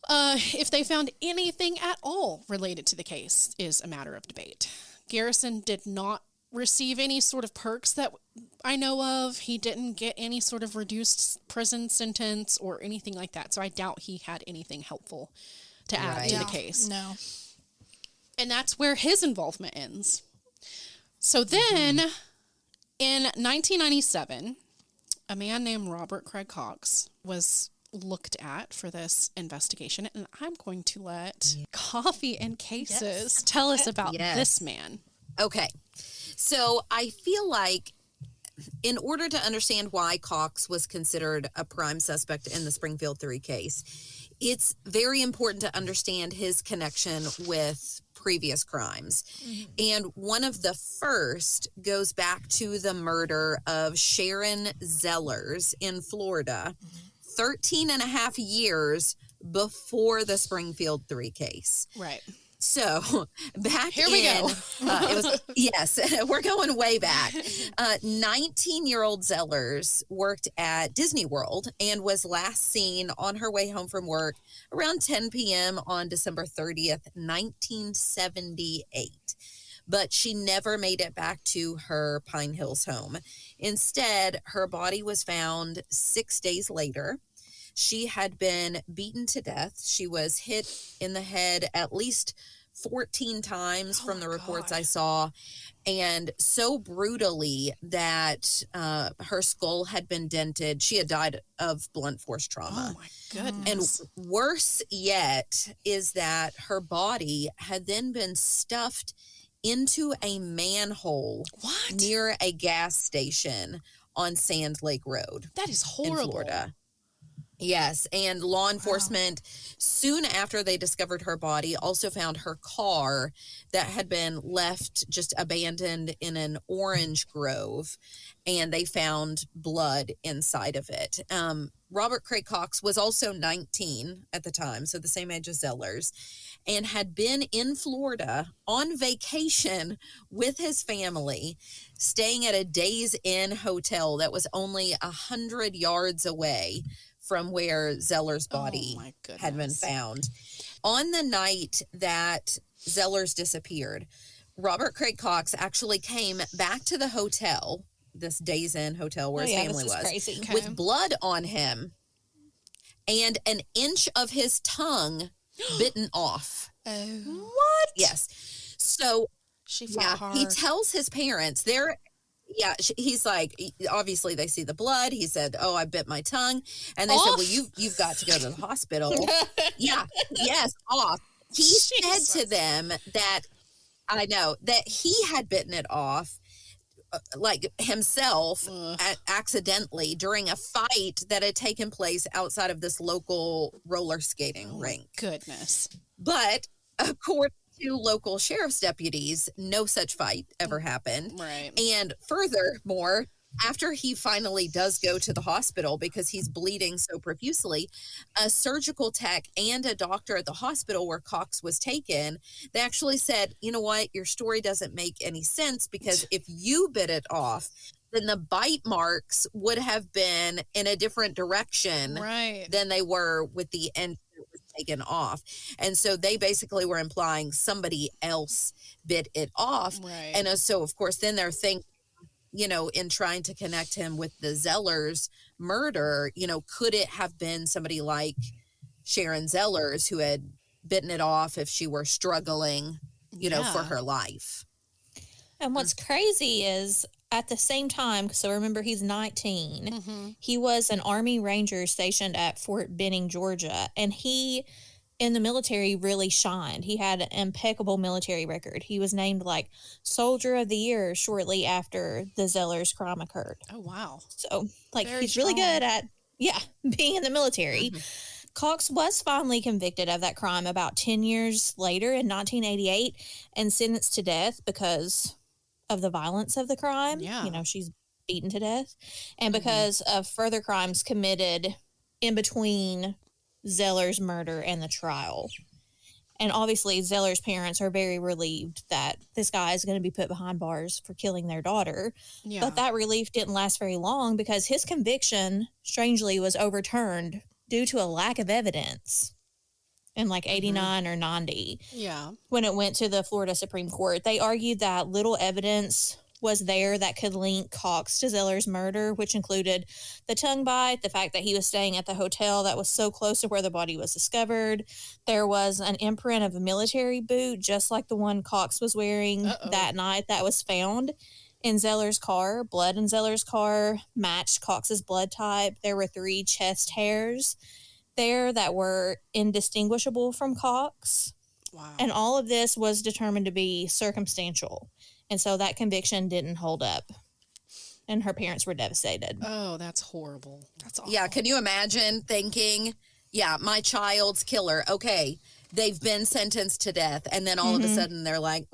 If they found anything at all related to the case is a matter of debate. Garrison did not receive any sort of perks that I know of. He didn't get any sort of reduced prison sentence or anything like that. So I doubt he had anything helpful to add to the case. No. And that's where his involvement ends. So then in 1997, a man named Robert Craig Cox was looked at for this investigation, and I'm going to let Coffee and Cases tell us about this man. Okay. So I feel like in order to understand why Cox was considered a prime suspect in the Springfield Three case, it's very important to understand his connection with previous crimes. And one of the first goes back to the murder of Sharon Zellers in Florida, 13 and a half years before the Springfield Three case. Right. So back Here we go. It was, yes, we're going way back. 19-year-old Zellers worked at Disney World and was last seen on her way home from work around 10 p.m. on December 30th, 1978. But she never made it back to her Pine Hills home. Instead, her body was found 6 days later. She had been beaten to death. She was hit in the head at least 14 times from the reports I saw, and so brutally that her skull had been dented. She had died of blunt force trauma. Oh, my goodness. And worse yet is that her body had then been stuffed into a manhole near a gas station on Sand Lake Road. That is horrible. In Florida. Yes, and law enforcement, soon after they discovered her body, also found her car that had been left just abandoned in an orange grove, and they found blood inside of it. Robert Craig Cox was also 19 at the time, so the same age as Zellers, and had been in Florida on vacation with his family, staying at a Days Inn hotel that was only 100 yards away from where Zellers' Oh, body my had been goodness. found. On the night that Zellers disappeared, Robert Craig Cox actually came back to the hotel, this Days Inn hotel where his family this is was, crazy. Okay. with blood on him and an inch of his tongue bitten off. Oh, What? Yes. So, she fought yeah, hard. he tells his parents, he's like, obviously they see the blood. He said, "Oh, I bit my tongue." And they said, "Well, you've got to go to the hospital." Off. He said to them that, I know, that he had bitten it off, like himself, accidentally during a fight that had taken place outside of this local roller skating rink. Goodness. But according to local sheriff's deputies, no such fight ever happened. Right. And furthermore, after he finally does go to the hospital because he's bleeding so profusely, a surgical tech and a doctor at the hospital where Cox was taken, they actually said, "You know what? Your story doesn't make any sense, because if you bit it off, then the bite marks would have been in a different direction Right. than they were with the end that was taken off." And so they basically were implying somebody else bit it off. Right. And so, of course, then they're thinking, in trying to connect him with the Zellers murder, could it have been somebody like Sharon Zellers who had bitten it off if she were struggling, for her life? And what's crazy is at the same time, so remember he's 19, Mm-hmm. he was an Army Ranger stationed at Fort Benning, Georgia, and he in the military really shined. He had an impeccable military record. He was named like Soldier of the Year shortly after the Zellers crime occurred. Oh, wow. So Very he's really strong. good at being in the military. Cox was finally convicted of that crime about 10 years later in 1988 and sentenced to death because of the violence of the crime. Yeah. She's beaten to death. And because of further crimes committed in between Zellers' murder and the trial. And obviously, Zellers' parents are very relieved that this guy is going to be put behind bars for killing their daughter. Yeah. But that relief didn't last very long because his conviction, strangely, was overturned due to a lack of evidence in like 89 or 90. Yeah. When it went to the Florida Supreme Court, they argued that little evidence was there that could link Cox to Zellers' murder, which included the tongue bite, the fact that he was staying at the hotel that was so close to where the body was discovered. There was an imprint of a military boot, just like the one Cox was wearing that night, that was found in Zellers' car. Blood in Zellers' car matched Cox's blood type. There were 3 chest hairs there that were indistinguishable from Cox. Wow. And all of this was determined to be circumstantial. And so that conviction didn't hold up. And her parents were devastated. Oh, that's horrible. That's awful. Yeah, can you imagine thinking, my child's killer, okay, they've been sentenced to death, and then all of a sudden they're like,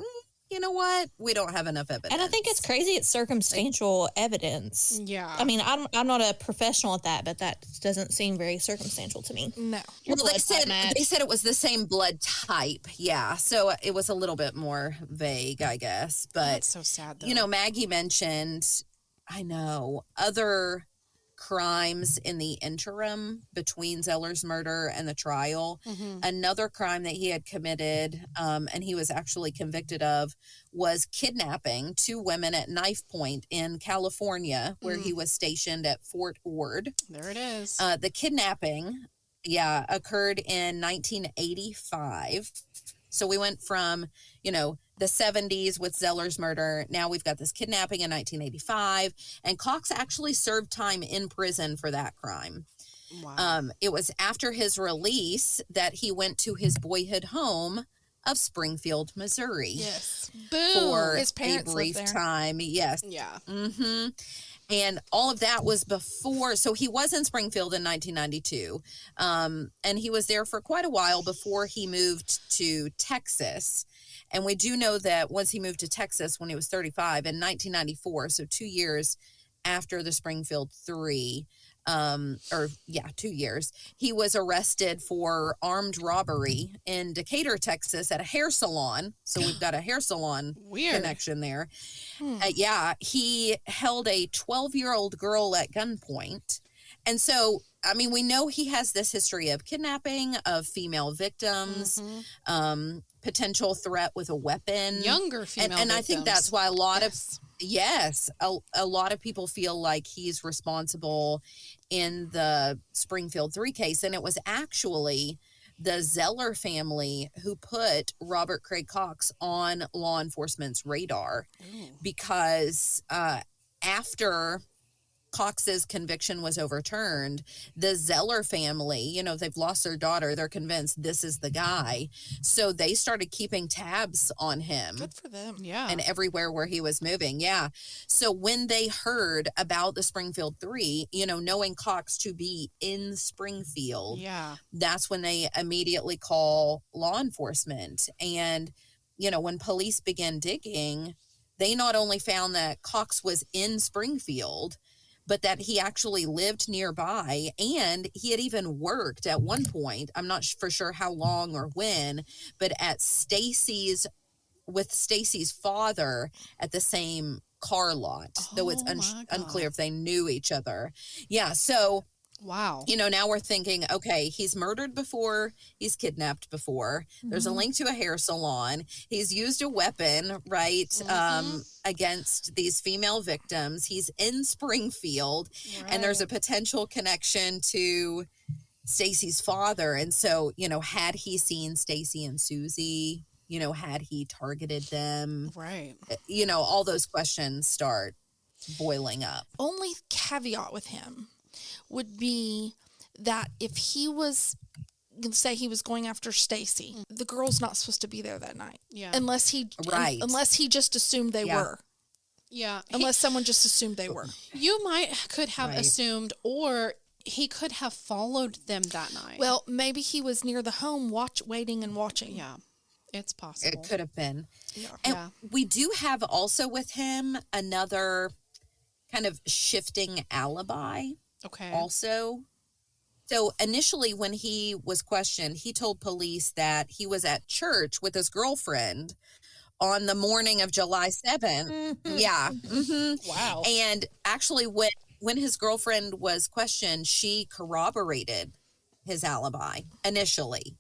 you know what? We don't have enough evidence. And I think it's crazy it's circumstantial evidence. Yeah. I mean, I'm not a professional at that, but that doesn't seem very circumstantial to me. No. Your Well, they blood type match. said it was the same blood type. Yeah, so it was a little bit more vague, I guess. But That's so sad, though. Maggie mentioned, I know, other crimes in the interim between Zellers' murder and the trial. Another crime that he had committed, and he was actually convicted of, was kidnapping 2 women at knife point in California, where he was stationed at Fort Ord. There it is. The kidnapping, occurred in 1985. So we went from, the 70s with Zellers' murder. Now we've got this kidnapping in 1985. And Cox actually served time in prison for that crime. Wow. It was after his release that he went to his boyhood home of Springfield, Missouri. Yes. For His parents a lived brief there. time. Yes. Yeah. Mm-hmm. And all of that was before, so he was in Springfield in 1992, and he was there for quite a while before he moved to Texas. And we do know that once he moved to Texas when he was 35 in 1994, so 2 years after the Springfield Three, 2 years, he was arrested for armed robbery in Decatur, Texas at a hair salon. So we've got a hair salon Weird. connection there. He held a 12-year-old girl at gunpoint. And so I mean, we know he has this history of kidnapping of female victims, potential threat with a weapon. Younger female and victims. I think that's why a lot Yes. a lot of people feel like he's responsible in the Springfield Three case. And it was actually the Zeller family who put Robert Craig Cox on law enforcement's radar because after Cox's conviction was overturned, the Zeller family, you know, they've lost their daughter. They're convinced this is the guy. So they started keeping tabs on him. Good for them. Yeah. And everywhere where he was moving. Yeah. So when they heard about the Springfield Three, you know, knowing Cox to be in Springfield, that's when they immediately call law enforcement. And, you know, when police began digging, they not only found that Cox was in Springfield, but that he actually lived nearby, and he had even worked at one point. I'm not for sure how long or when, but at with Stacy's father at the same car lot, though it's unclear if they knew each other. Yeah. So, wow. You know, now we're thinking, okay, he's murdered before, he's kidnapped before. There's a link to a hair salon. He's used a weapon, right, against these female victims. He's in Springfield, and there's a potential connection to Stacy's father. And so, you know, had he seen Stacy and Suzie, you know, had he targeted them? Right. You know, all those questions start boiling up. Only caveat with him would be that if he was, say he was going after Stacy, the girl's not supposed to be there that night. Yeah. Unless he just assumed they were. Yeah. Unless someone just assumed they were. You could have assumed, or he could have followed them that night. Well, maybe he was near the home waiting and watching. Yeah. It's possible. It could have been. Yeah. And we do have also with him another kind of shifting alibi. Okay. Also. So initially when he was questioned, he told police that he was at church with his girlfriend on the morning of July 7th. Yeah. Wow. And actually when his girlfriend was questioned, she corroborated his alibi initially.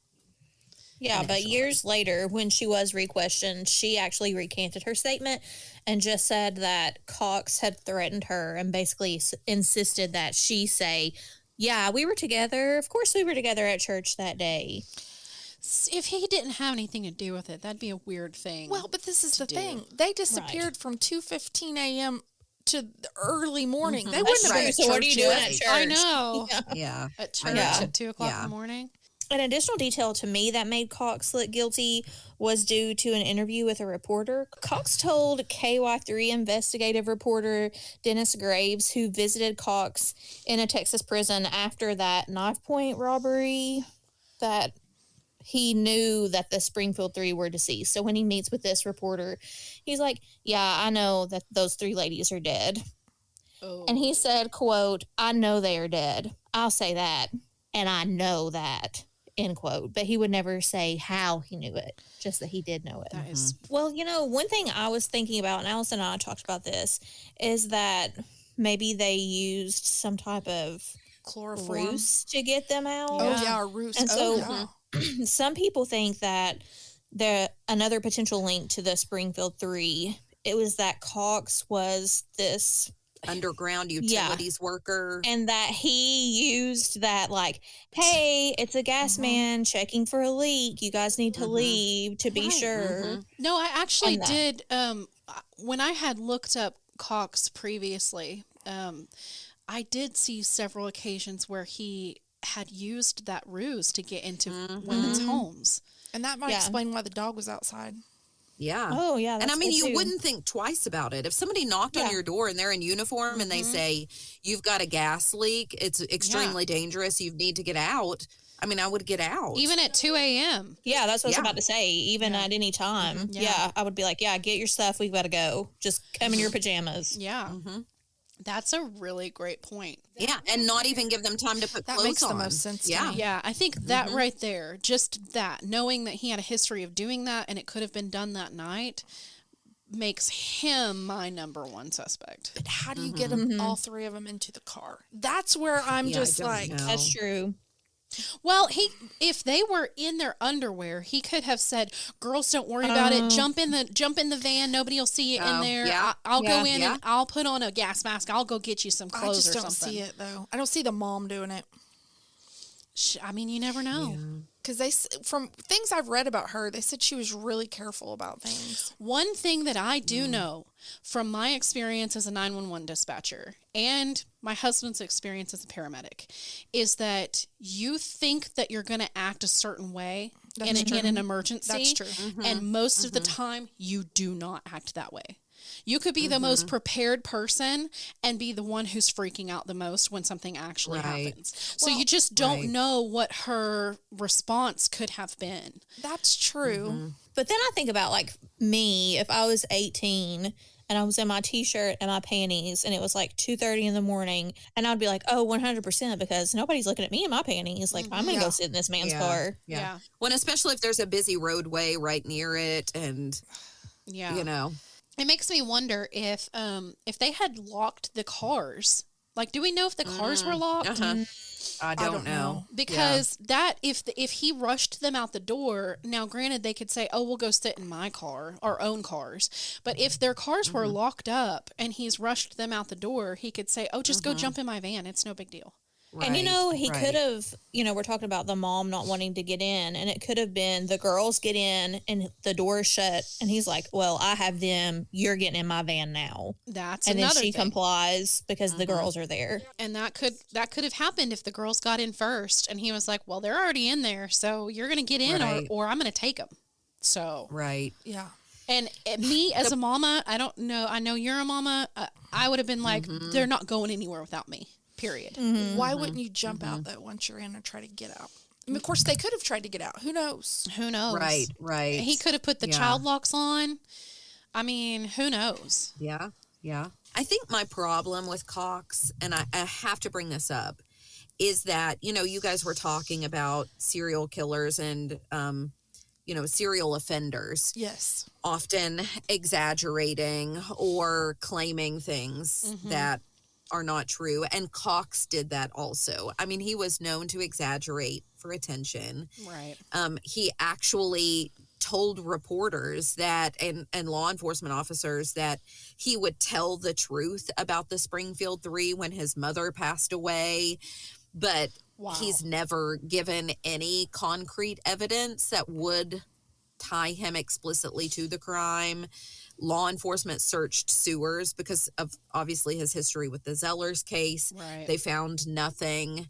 Yeah, but years later, when she was re-questioned, she actually recanted her statement and just said that Cox had threatened her and basically insisted that she say, yeah, we were together. Of course we were together at church that day. If he didn't have anything to do with it, that'd be a weird thing. Well, but this is the thing. They disappeared from 2:15 a.m. to the early morning. They wouldn't have been at church. So what are you doing at yet. church? I know. Yeah. At church at 2 o'clock in the morning. An additional detail to me that made Cox look guilty was due to an interview with a reporter. Cox told KY3 investigative reporter Dennis Graves, who visited Cox in a Texas prison after that knife point robbery, that he knew that the Springfield Three were deceased. So when he meets with this reporter, he's like, yeah, I know that those 3 ladies are dead. Oh. And he said, quote, I know they are dead. I'll say that. And I know that. End quote. But he would never say how he knew it, just that he did know it. That is. Well, you know, one thing I was thinking about, and Allison and I talked about this, is that maybe they used some type of Chloroform. ruse to get them out. Oh, yeah, a ruse. And so yeah. some people think that another potential link to the Springfield Three, it was that Cox was this underground utilities worker, and that he used that, like, hey, it's a gas man checking for a leak, you guys need to leave to be sure. No, I actually did. When I had looked up Cox previously, I did see several occasions where he had used that ruse to get into women's homes. And that might explain why the dog was outside. Yeah. Oh, yeah. And I mean, you too. wouldn't think twice about it. If somebody knocked on your door and they're in uniform and they say, you've got a gas leak, it's extremely dangerous, you need to get out. I mean, I would get out. Even at 2 a.m. Yeah, that's what I was about to say. Even at any time. Yeah, I would be like, yeah, get your stuff. We've got to go. Just come in your pajamas. Yeah. That's a really great point. Yeah, and not even give them time to put That clothes makes on. the most sense to me. Yeah, I think that right there, just that, knowing that he had a history of doing that and it could have been done that night, makes him my number one suspect. But how do you get them, all three of them, into the car? That's where I'm just like, know. That's true. Well, if they were in their underwear, he could have said, "Girls, don't worry about it. Jump in the van. Nobody will see you in there. yeah. I'll go in Yeah. and I'll put on a gas mask. I'll go get you some I clothes just or don't something." see it though. I don't see the mom doing it. I mean, you never know. Because from things I've read about her, they said she was really careful about things. One thing that I do know from my experience as a 911 dispatcher and my husband's experience as a paramedic is that you think that you're going to act a certain way in an emergency. That's true. And most of the time, you do not act that way. You could be the most prepared person and be the one who's freaking out the most when something actually happens. So you just don't know what her response could have been. That's true. But then I think about like me, if I was 18 and I was in my t-shirt and my panties and it was like 2:30 in the morning and I'd be like, oh, 100% because nobody's looking at me in my panties. Like, I'm going to go sit in this man's car. Yeah. Well, especially if there's a busy roadway right near it and, Yeah. you know. It makes me wonder if they had locked the cars. Like, do we know if the cars were locked? I don't know. Because that if he rushed them out the door, now granted they could say, "Oh, we'll go sit in my car, our own cars." But if their cars were locked up and he's rushed them out the door, he could say, "Oh, just go jump in my van. It's no big deal." And, he could have, we're talking about the mom not wanting to get in, and it could have been the girls get in and the door is shut, and he's like, well, I have them. You're getting in my van now. That's and another then she thing. complies because the girls are there. And that could have happened if the girls got in first, and he was like, "Well, they're already in there, so you're going to get in, or I'm going to take them." So Yeah. And me as a mama, I don't know. I know you're a mama. I would have been like, "They're not going anywhere without me." Period. Why wouldn't you jump out though once you're in and try to get out? I mean, of course, they could have tried to get out. Who knows? Who knows? Right. He could have put the child locks on. I mean, who knows? Yeah. I think my problem with Cox, and I have to bring this up, is that, you guys were talking about serial killers and, serial offenders. Yes. Often exaggerating or claiming things that are not true. And Cox did that also. I mean, he was known to exaggerate for attention. Right. He actually told reporters that and law enforcement officers that he would tell the truth about the Springfield Three when his mother passed away, but he's never given any concrete evidence that would tie him explicitly to the crime. Law enforcement searched sewers because of obviously his history with the Zellers case. Right. They found nothing.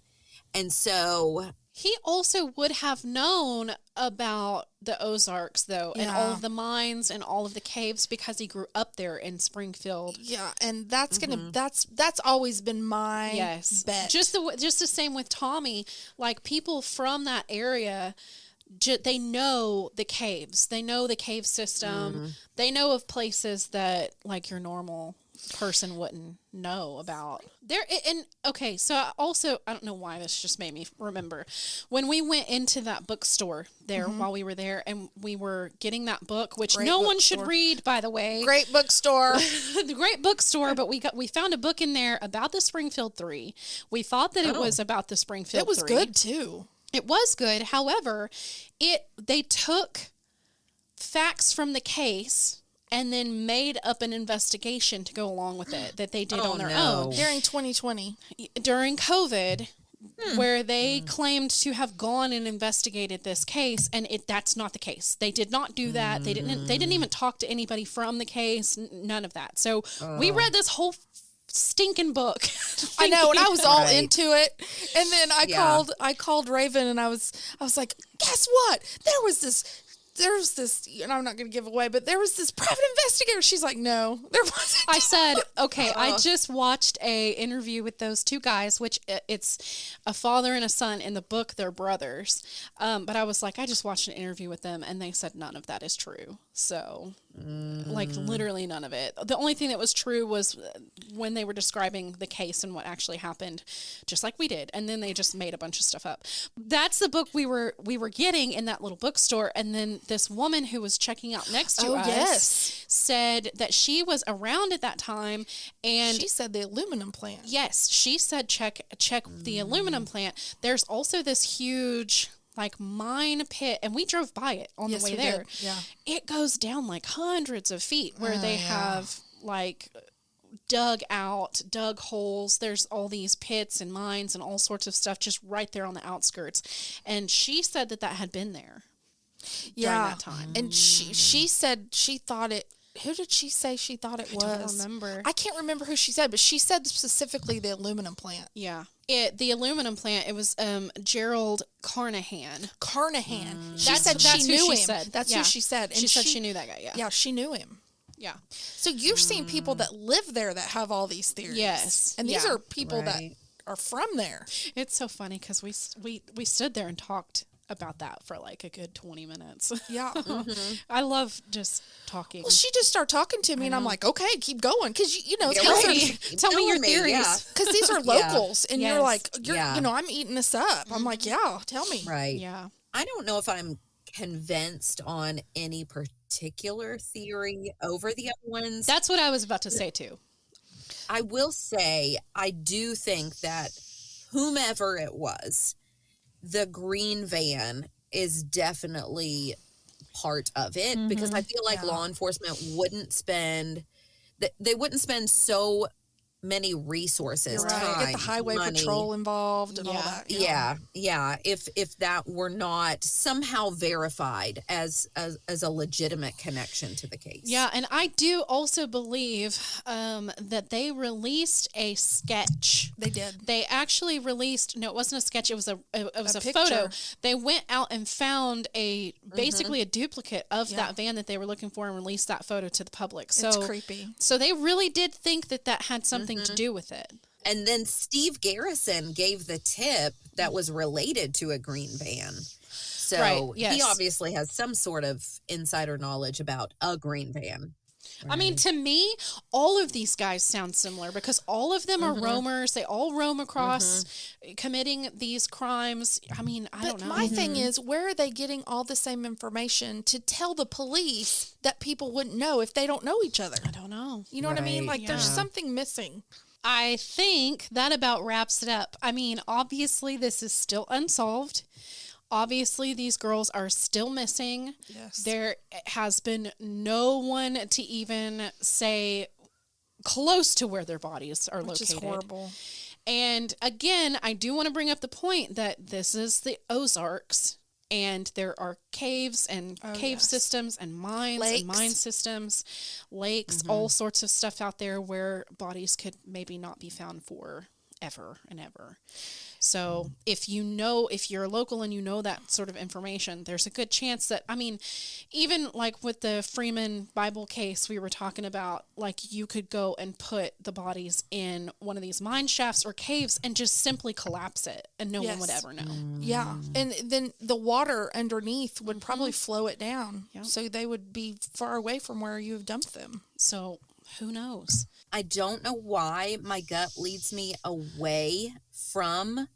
And so he also would have known about the Ozarks, though, and all of the mines and all of the caves because he grew up there in Springfield. Yeah, and that's that's always been my bet. Just the same with Tommy. Like, people from that area, they know the caves. They know the cave system. They know of places that like your normal person wouldn't know about. So I don't know why this just made me remember when we went into that bookstore there while we were there, and we were getting that book, which no one should read, by the way. Great bookstore. The great bookstore, but we found a book in there about the Springfield Three. We thought that it was about the Springfield It was 3. good too. It was good. However, they took facts from the case and then made up an investigation to go along with it that they did on their own During 2020. during COVID, where they claimed to have gone and investigated this case, and that's not the case. They did not do that. They didn't even talk to anybody from the case. None of that. So we read this whole stinking book. I know, and I was all into it. And then I called Raven, and I was like, guess what? There was this, and I'm not going to give away, but there was this private investigator. She's like, no, there wasn't. I said, okay, I just watched a interview with those two guys, which it's a father and a son. In the book, they're brothers. But I was like, I just watched an interview with them, and they said none of that is true. So, like, literally none of it. The only thing that was true was when they were describing the case and what actually happened, just like we did. And then they just made a bunch of stuff up. That's the book we were getting in that little bookstore. And then this woman who was checking out next to us yes. said that she was around at that time, and she said the aluminum plant. Yes, she said check the aluminum plant. There's also this huge like mine pit, and we drove by it on the way there. Did. Yeah, it goes down like hundreds of feet where they have like dug holes. There's all these pits and mines and all sorts of stuff just right there on the outskirts. And she said that had been there during that time. And she said she thought it. Who did she say she thought it was? I don't remember. I can't remember who she said, but she said specifically the aluminum plant. Yeah. The aluminum plant, it was Gerald Carnahan. She said she knew him. Said. That's who she said. And she said she knew that guy, Yeah, she knew him. Yeah. So you're seeing people that live there that have all these theories. Yes. And these are people that are from there. It's so funny because we stood there and talked about that for like a good 20 minutes. Yeah. I love just talking. Well, she just started talking to me, and I'm like, okay, keep going. Because, tell me your theories. Because these are locals, and you're like, I'm eating this up. I'm like, tell me. Right. Yeah. I don't know if I'm convinced on any particular theory over the other ones. That's what I was about to say, too. I will say, I do think that whomever it was, the green van is definitely part of it, because I feel like law enforcement wouldn't spend so many resources, time, get the highway money, patrol involved and all that. Yeah. If that were not somehow verified as a legitimate connection to the case. Yeah, and I do also believe that they released a sketch. They did. They actually released. No, it wasn't a sketch. It was a picture. photo. They went out and found basically a duplicate of that van that they were looking for and released that photo to the public. So it's creepy. So they really did think that had something to do with it. And then Steve Garrison gave the tip that was related to a green van. So he obviously has some sort of insider knowledge about a green van. Right. I mean, to me, all of these guys sound similar because all of them are roamers. They all roam across committing these crimes. I mean, I don't know. My thing is, where are they getting all the same information to tell the police that people wouldn't know if they don't know each other? I don't know. You know what I mean? Like, there's something missing. I think that about wraps it up. I mean, obviously, this is still unsolved. Obviously, these girls are still missing. Yes. There has been no one to even say close to where their bodies are located. Which is horrible. And again, I do want to bring up the point that this is the Ozarks, and there are caves and cave systems and mines and mine systems, lakes, all sorts of stuff out there where bodies could maybe not be found for ever and ever. So if you're local and you know that sort of information, there's a good chance that, I mean, even like with the Freeman Bible case we were talking about, like you could go and put the bodies in one of these mine shafts or caves and just simply collapse it and no one would ever know. Yeah. And then the water underneath would probably flow it down. Yeah. So they would be far away from where you have dumped them. So who knows? I don't know why my gut leads me away from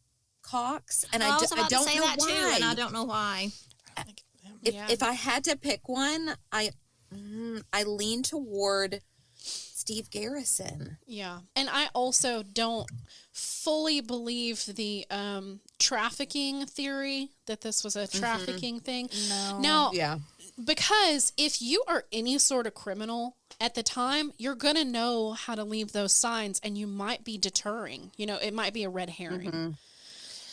Cox, and I don't know that why. too, and I don't know why. If I had to pick one, I lean toward Steve Garrison. Yeah, and I also don't fully believe the trafficking theory that this was a trafficking thing. No. Now, because if you are any sort of criminal at the time, you're going to know how to leave those signs, and you might be deterring. You know, it might be a red herring.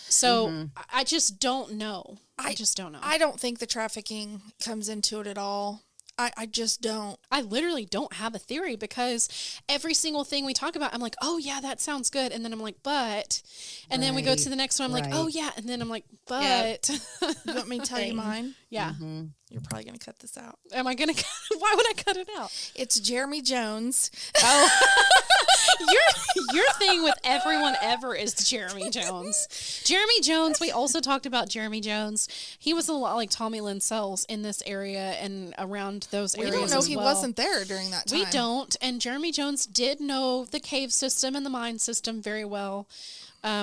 So I just don't know. I just don't know. I don't think the trafficking comes into it at all. I just don't. I literally don't have a theory because every single thing we talk about, I'm like, oh, yeah, that sounds good. And then I'm like, but. And then we go to the next one. I'm like, oh, yeah. And then I'm like, but. You want me to tell you mine? Yeah. You're probably going to cut this out. Am I going to? Why would I cut it out? It's Jeremy Jones. Oh. Your thing with everyone ever is Jeremy Jones. Jeremy Jones, we also talked about Jeremy Jones. He was a lot like Tommy Lynn Sells in this area and around those areas. We don't know he wasn't there during that time. We don't. And Jeremy Jones did know the cave system and the mine system very well.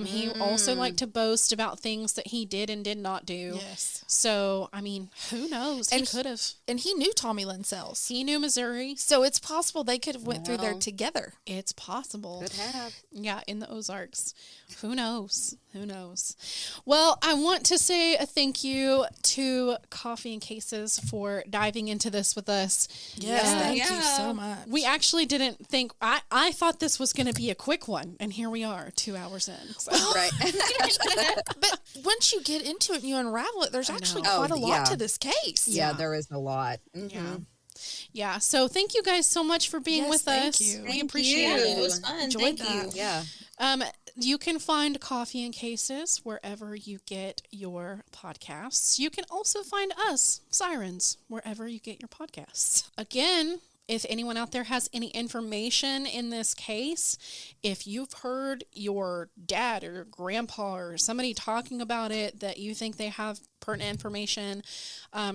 He also liked to boast about things that he did and did not do. Yes. So, I mean, who knows? He could have. And he knew Tommy Lynn Sells. He knew Missouri. So it's possible they could have went through there together. It's possible. Could have. Yeah, in the Ozarks. Who knows? Who knows? Well, I want to say a thank you to Coffee and Cases for diving into this with us. Yes, thank you so much. We actually didn't think, I thought this was going to be a quick one, and here we are, 2 hours in. So. Right. But once you get into it and you unravel it, there's actually quite a lot yeah. to this case. Yeah, there is a lot. Yeah. Yeah. So thank you guys so much for being with us. you. We appreciate It it. was fun. Enjoyed Thank you. Yeah. You can find Coffee and Cases wherever you get your podcasts. You can also find us, Sirens, wherever you get your podcasts. Again, if anyone out there has any information in this case, if you've heard your dad or grandpa or somebody talking about it that you think they have pertinent information,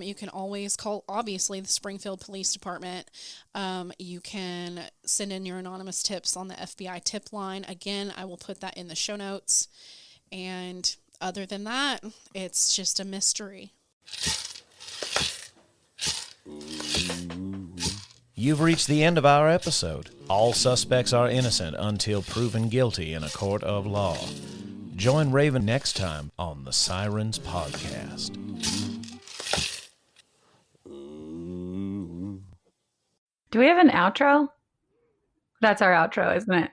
you can always call, obviously, the Springfield Police Department. You can send in your anonymous tips on the FBI tip line. Again, I will put that in the show notes. And other than that, it's just a mystery. You've reached the end of our episode. All suspects are innocent until proven guilty in a court of law. Join Raven next time on the Sirens Podcast. Do we have an outro? That's our outro, isn't it?